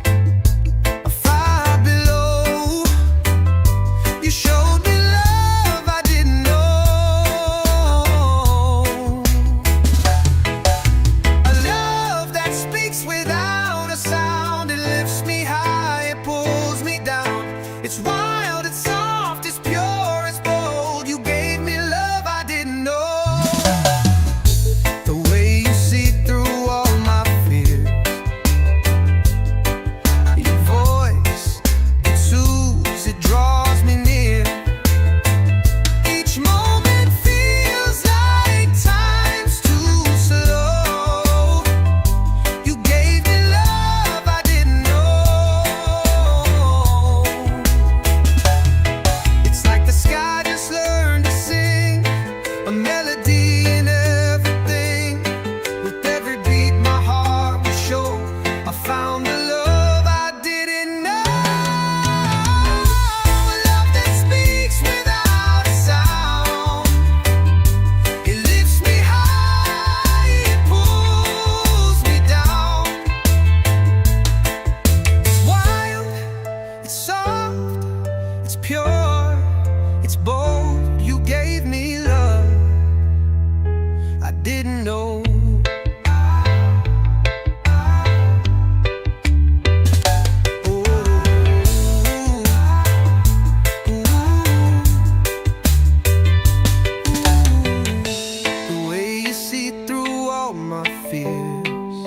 my fears.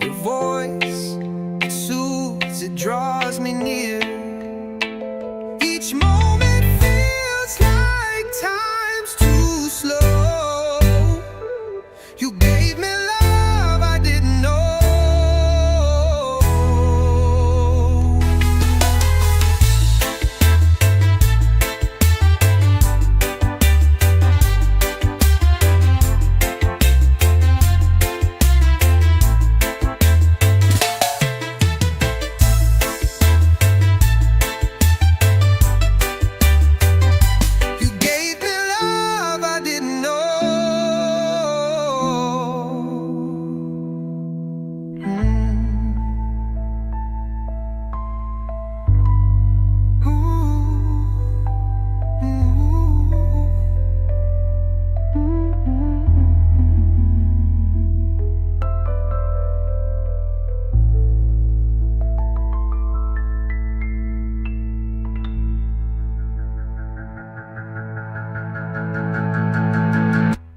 Your voice, it soothes, it draws me near. Each moment feels like time's too slow. You gave me love I didn't know. You gave me love I didn't know.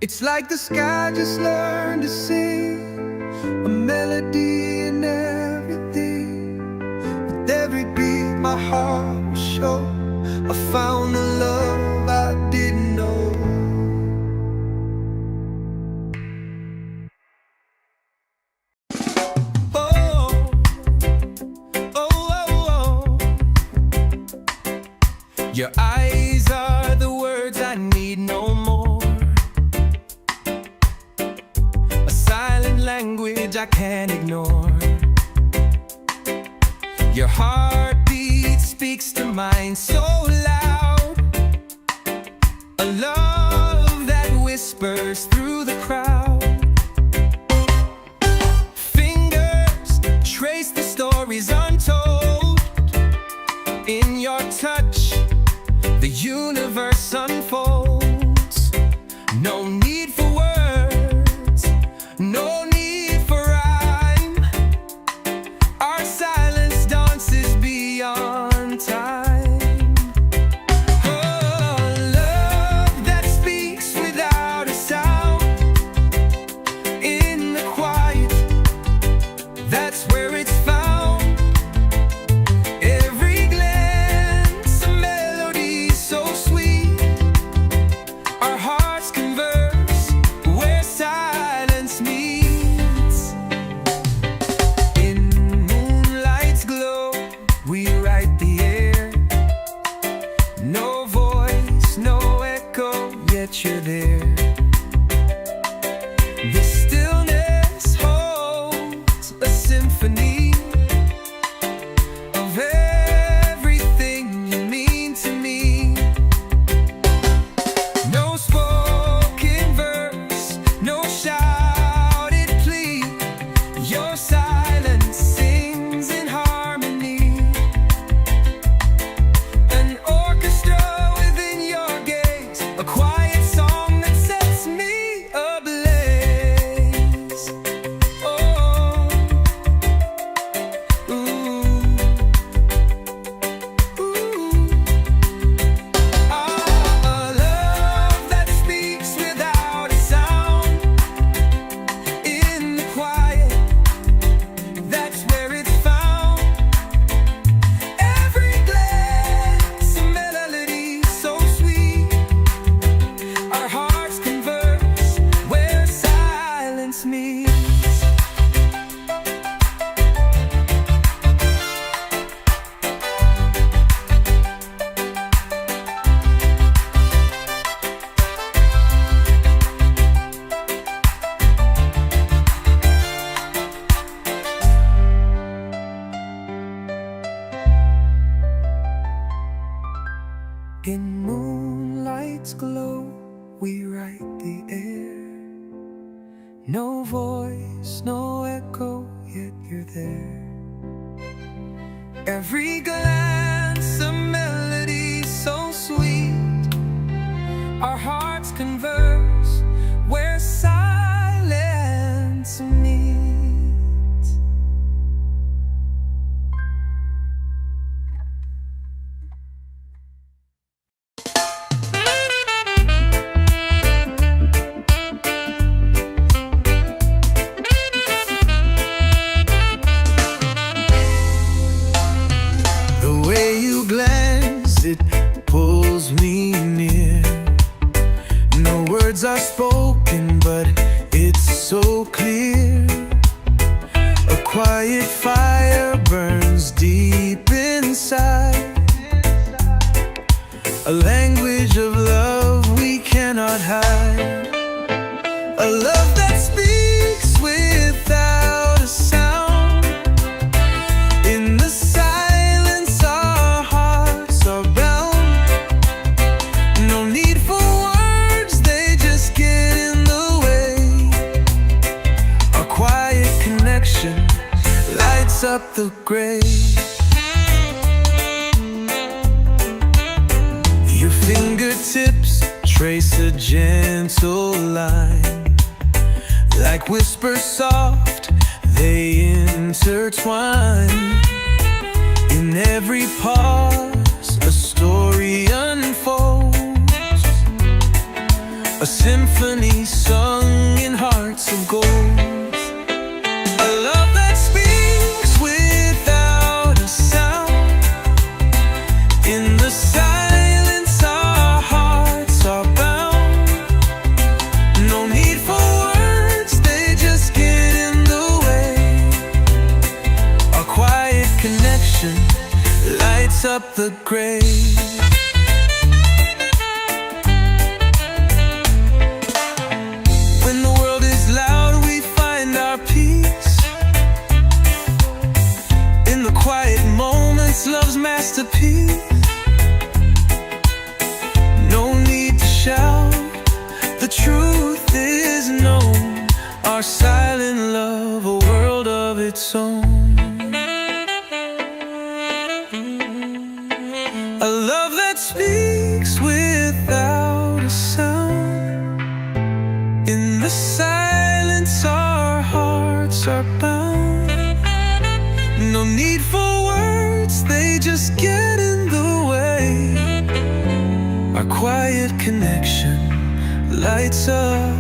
It's like the sky just learned to sing a melody in everything. With every beat my heart will show I found the love I didn't know. Oh, oh, oh, oh. Your eyes are the words I need no more. A silent language I can't ignore. Your heartbeat speaks to mine so loud. A love that whispers through the crowd. Fingers trace the stories untold. In your touch, the universe unfolds. No need for words, no need for rhyme. Our silence dances beyond time. Oh, love that speaks without a sound. In the quiet, that's where it's found. Every glance, a melody so sweet. Our hearts converse where silence meets. In moonlight's glow, we write the air. No voice, no echo, yet you're there. The stillness holds a symphony of everything you mean to me. No spoken verse, no shouted plea. Your silence sings in harmony. An orchestra within your gaze, a quiet song that sets me ablaze. Oh, ooh, ooh. A love that speaks without a sound. In the quiet, that's where it's found. Every glance, a melody so sweet. Our hearts converse where silence meets. In moonlight's glow, we write the air. No voice, no echo, yet you're there. Every glance, a melody so sweet. Our hearts converse where silence meets. A love that speaks without a sound. In the silence our hearts are bound. No need for words, they just get in the way. Our quiet connection lights up the grave. Your fingertips trace a gentle line. Like whispers soft, they intertwine. In every pause, a story unfolds. A symphony sung in hearts of gold. A love that speaks without a sound. In the silence our hearts are bound. No need for words, they just get in the way. Our quiet connection lights up the grave. When the world is loud, we find our peace. In the quiet moments, love's masterpiece. No need to shout, the truth is known. Our silent love, a world of its own. A love that speaks without a sound. In the silence our hearts are bound. No need for words, they just get in the way. Our quiet connection lights up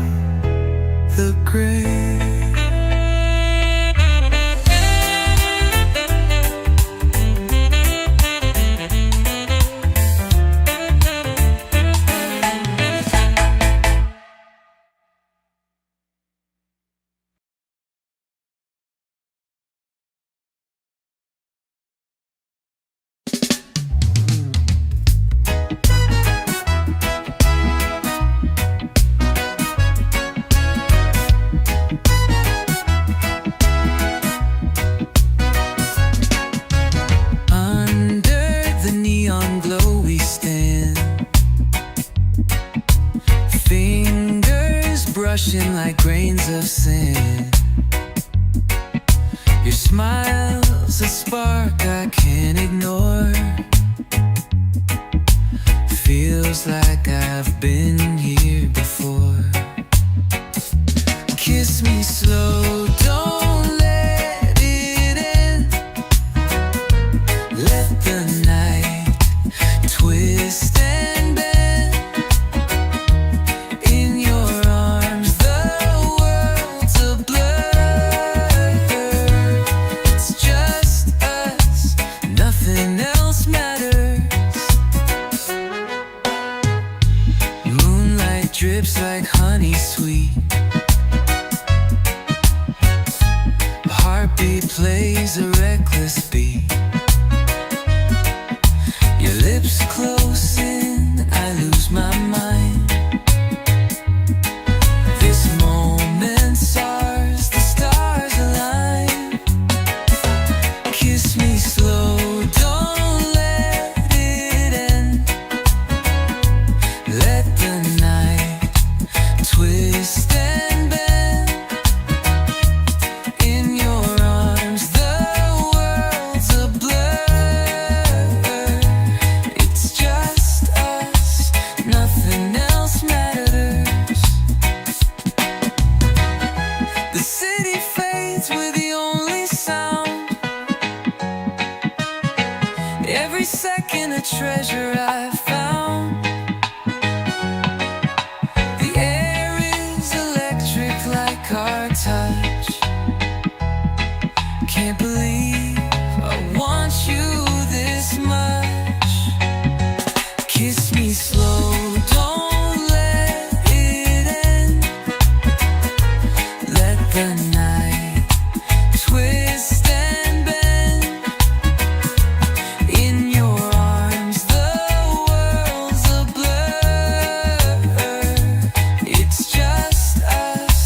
the grave. Brushing like grains of sand. Your smile's a spark I can't ignore. Feels like I've been here before. Kiss me slow, don't let it end. Let the night twist and bend. Drips like honey sweet. Heartbeat plays a reckless beat. Your lips close in, I lose my mind. This moment's ours, the stars align. Kiss me slow, don't let it end. Let the night twist and bend. In your arms the world's a blur. It's just us, nothing else matters. The city fades, we're the only sound. Every second a treasure I found. Our touch, can't believe I want you this much. Kiss me slow, don't let it end. Let the night twist and bend. In your arms the world's a blur. It's just us,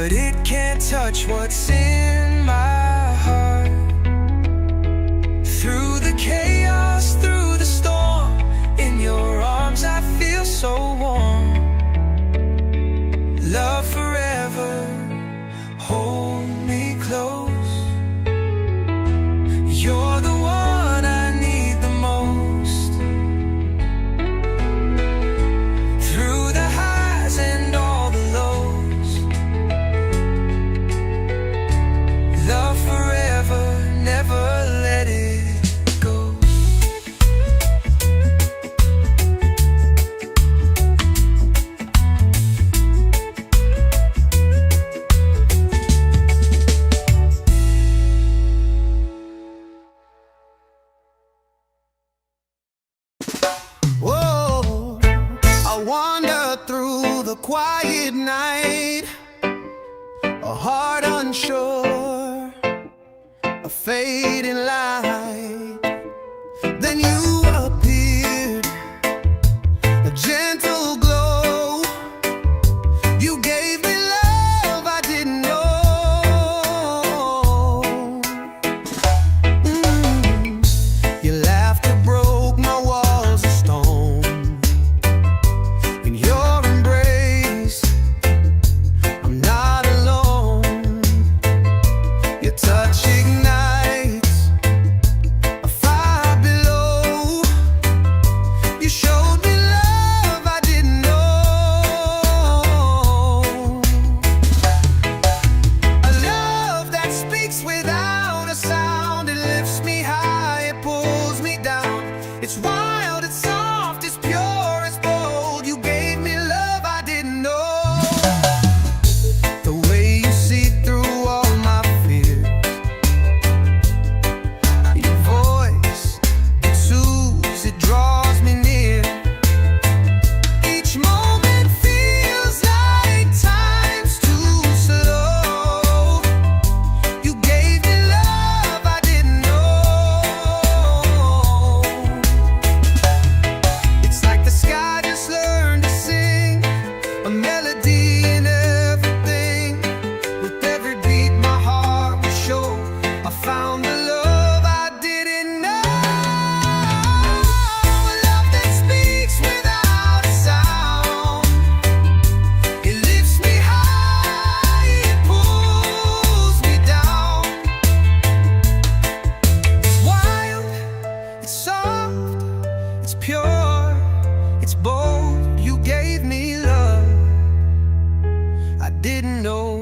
but it can't touch what's in my heart. Through the chaos, through the storm, in your arms I feel so warm. Love forever, hold me close. You're the one I need the most. Through the highs and all the lows, love forever, never let it go. Whoa, I wander through the quiet night, a heart unsure, a fading light. Then you appeared, a gentle glow. You gave me love I didn't know. Your laughter broke my walls of stone. In your embrace, I'm not alone. Your touch ignites a fire below. You showed me love I didn't know. A love that speaks without a sound. It lifts me high, it pulls me down. It's wild, it's soft, it's pure, it's bold. You gave me love I didn't know. The way you see through all my fears, your voice, it soothes, it draws me near. Each moment feels like time's too slow. You gave me love I didn't know. It's like the sky just learned to sing, a melody in everything. With every beat my heart will show I found the love I didn't know. A love that speaks without a sound. It lifts me high, it pulls me down. It's wild, it's soft, it's pure, it's bold. You gave me love I didn't know.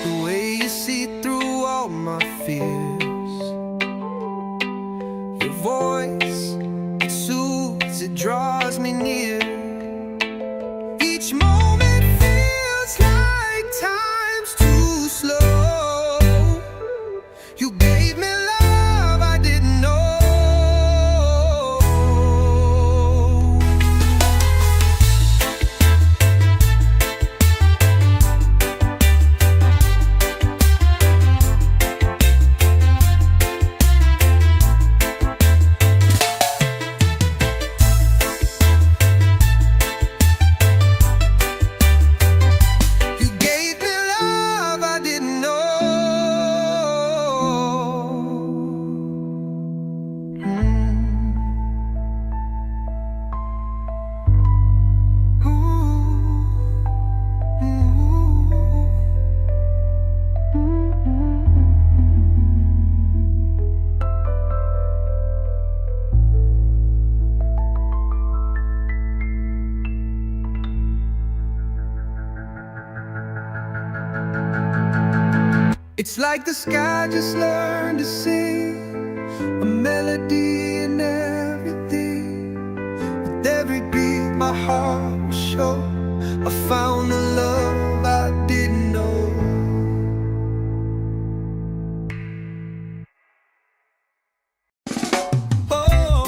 The way you see through all my fears, your voice, it soothes, it draws me near. Each moment feels like time's too slow. You gave me love I didn't know. You gave me love I didn't know. It's like the sky just learned to sing, a melody in everything. With every beat my heart will show I found the love I didn't know. Oh,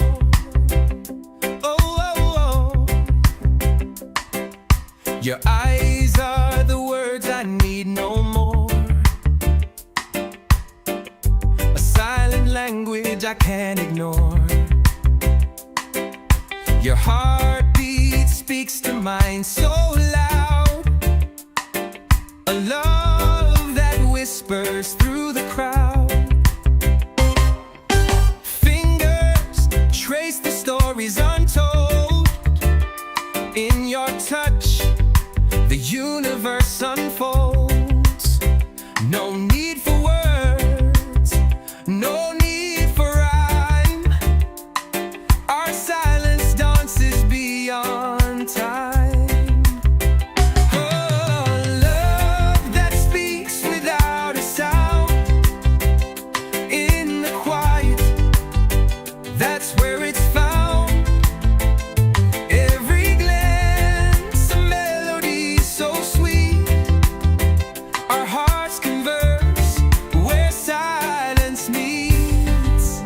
oh, oh, oh. Your eyes are the words I need no more. Your heartbeat speaks to mine so loud. A love that whispers through the crowd. Fingers trace the stories untold. In your touch, the universe unfolds. No need for words, no need for rhyme. Our silence dances beyond time. Oh, love that speaks without a sound. In the quiet, that's where it's found. Every glance, a melody so sweet. Our hearts converse where silence meets.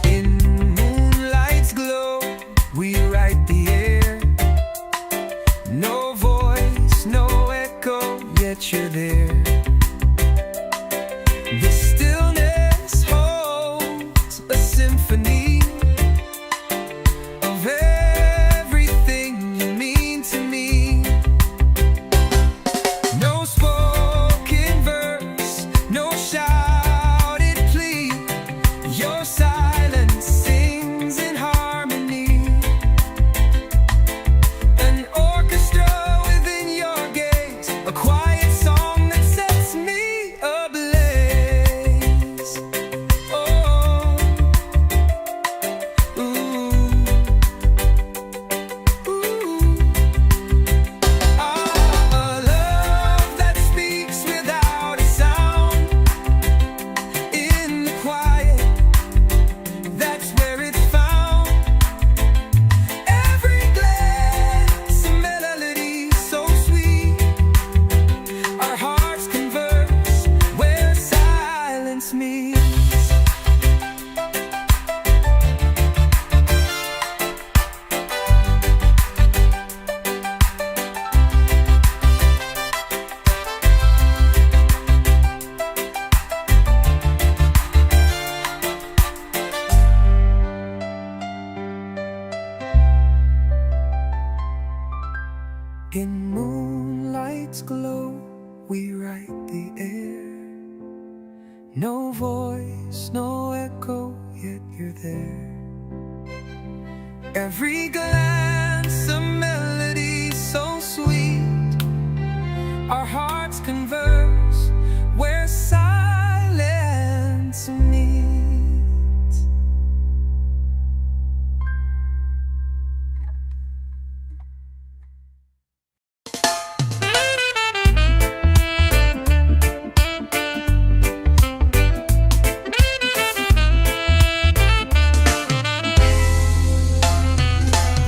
In moonlight's glow, we write the air. No voice, no echo, yet you're there. The stillness holds a symphony of everything you mean to me. No spoken verse, no shouted plea. Your silence sings in harmony. An orchestra within your gaze, a quiet song that sets me ablaze. Oh, ooh, ooh. A love that speaks without a sound. In the quiet, that's where it's found. Every glance, a melody so sweet. Our hearts converse where silence meets. In moonlight's glow, we write the air. No voice, no echo, yet you're there. Every glance, a melody so sweet. Our hearts converse where silence meets.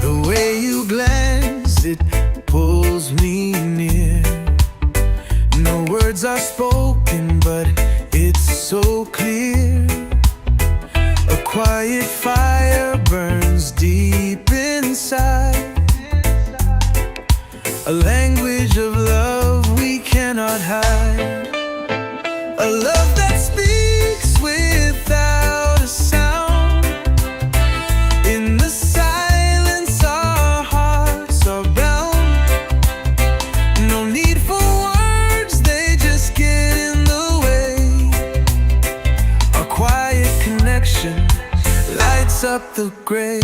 The way you glance, it pulls me near. No words are spoken, but it's so clear. A quiet fire burns deep inside. A language of love we cannot hide. A love that speaks without a sound. In the silence, our hearts are bound. No need for words, they just get in the way. A quiet connection lights up the gray.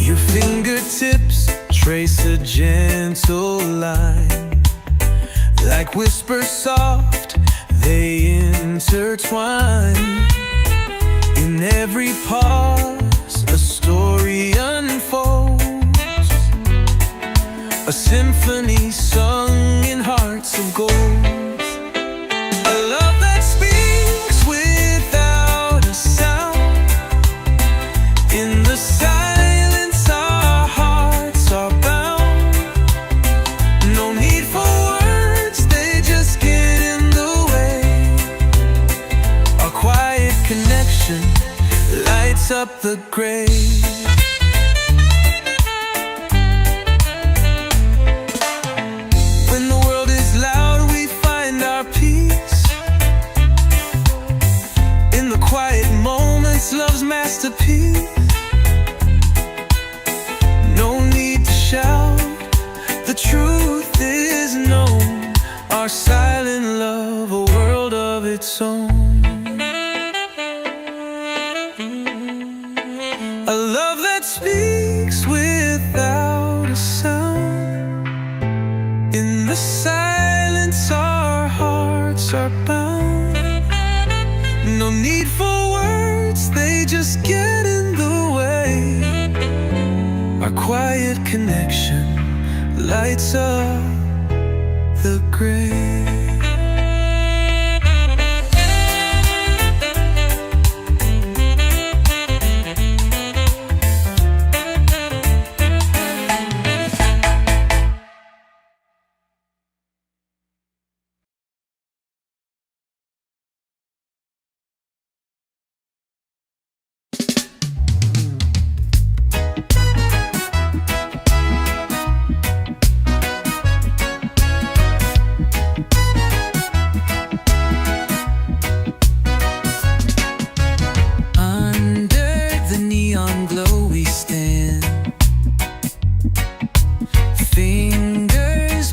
Your fingertips trace a gentle line. Like whispers soft, they intertwine. In every pause, a story unfolds. A symphony sung in hearts of gold. A love that speaks without a sound. In the silence, our hearts are bound. No need for words, they just get in the way. A quiet connection lights up the grave. When the world is loud, we find our peace. In the quiet moments, It's love's masterpiece. No need to shout, the truth is known. Our silent love, a world of its own. A love that speaks without a sound. In the silence our hearts are bound. No need for words, they just get in the way. Our quiet connection lights up the gray.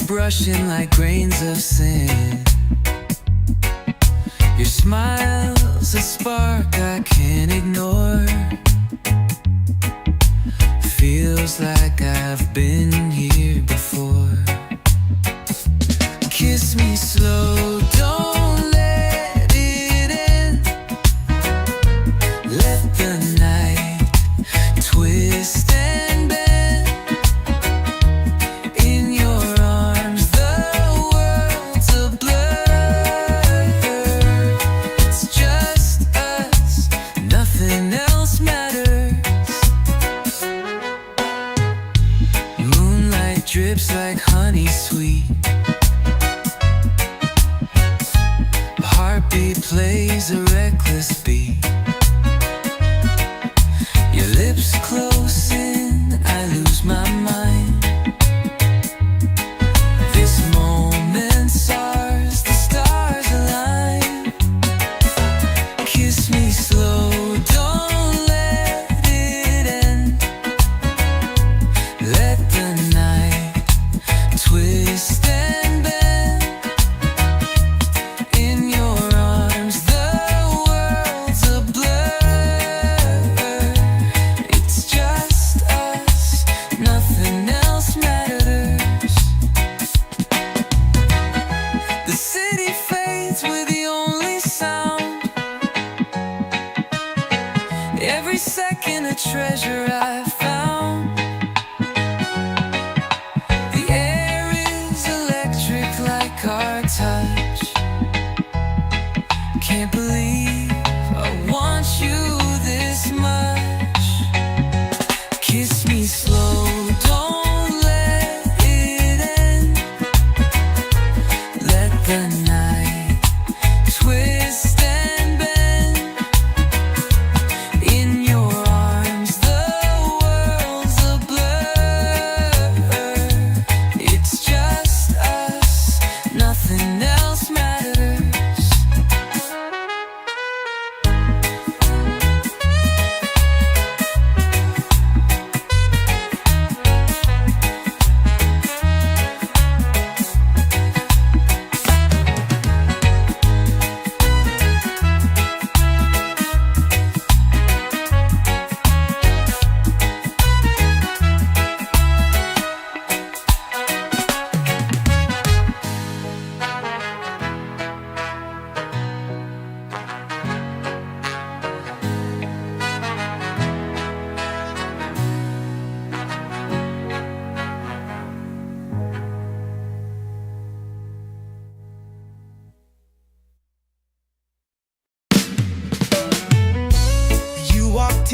Brushing like grains of sand. Your smile's a spark I can't ignore. Feels like I've been here before. Kiss me slow, don't let it end. Let the night twist and bend. Drips like honey sweet. Heartbeat plays a reckless beat. Your lips close in, I lose my mind. This moment's ours, the stars align. Kiss me slow, don't let it end. Let the night twist and bend. In your arms the world's a blur. It's just us, nothing else matters. The city fades, we're the only sound. Every second a treasure I found. Our touch, can't believe I want you this much. Kiss me slow, don't let it end. Let the night twist and bend. In your arms the world's a blur. It's just us, nothing else matters.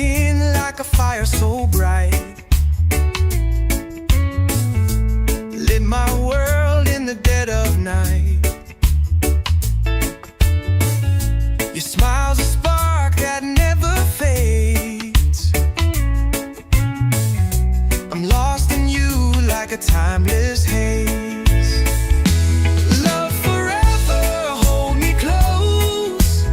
In like a fire so bright, lit my world in the dead of night. Your smile's a spark that never fades. I'm lost in you like a timeless haze. Love forever, hold me close.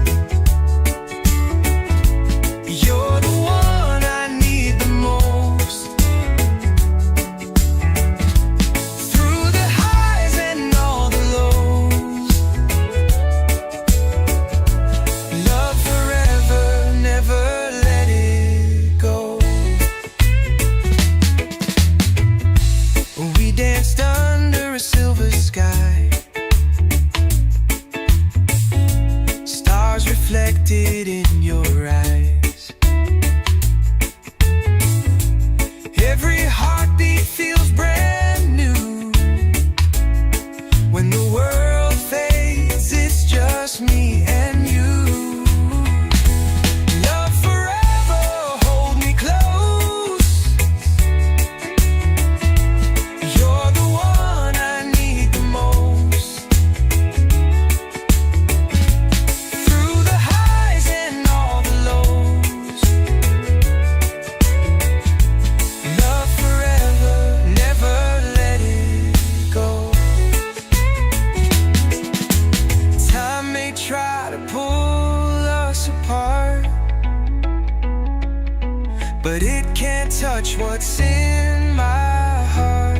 but it can't touch what's in my heart.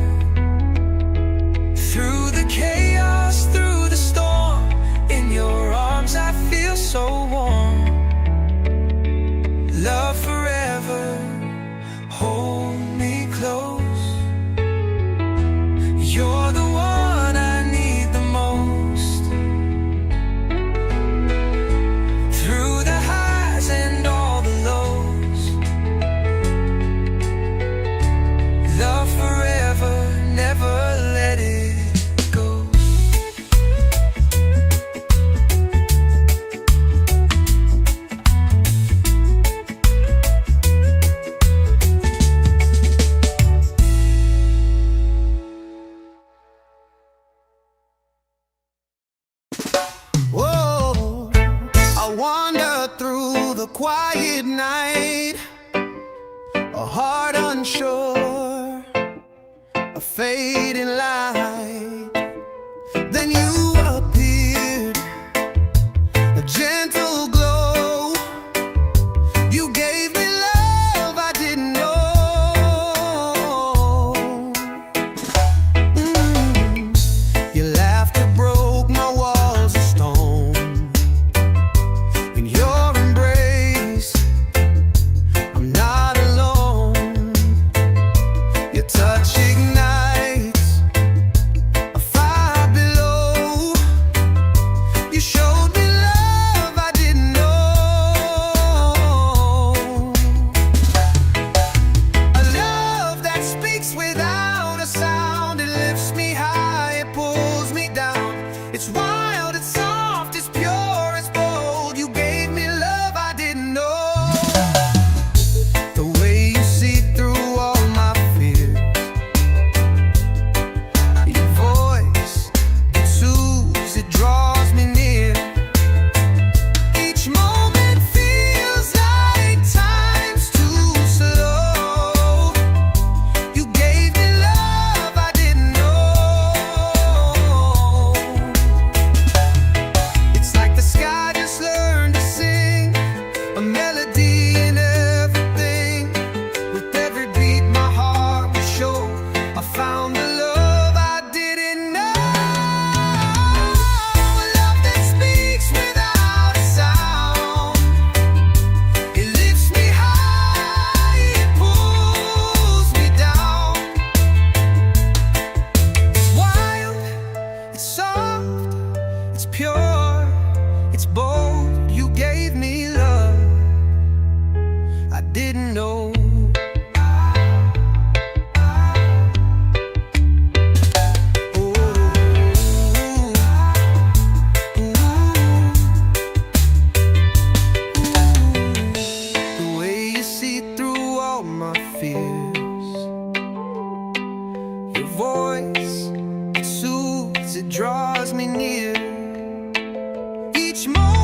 Through the chaos, through the storm, in your arms I feel so warm. Love forever, hold me close. You're the one I need the most. Through the highs and all the lows, love forever, never let it go. Whoa, I wander through the quiet night, a heart unsure, a fading light. Then you appeared, a gentle glow. You gave me love I didn't know. Your laughter broke my walls of stone. In your embrace, I'm not alone. Your touch ignites a fire below. You showed me love I didn't know. A love that speaks without a sound. It lifts me high, it pulls me down. It's wild, it's soft, it's pure, it's bold. You gave me love I didn't know. The way you see through all my fears, your voice, it soothes, it draws me near. Each moment feels like time's too slow. You gave me love I didn't know. It's like the sky just learned to sing, a melody in everything. With every beat my heart will show I found the love I didn't know. A love that speaks without a sound. It lifts me high, it pulls me down. It's wild, it's soft, it's pure, it's bold. You gave me love I didn't know. The way you see through all my fears, your voice, it soothes, it draws me near. Each moment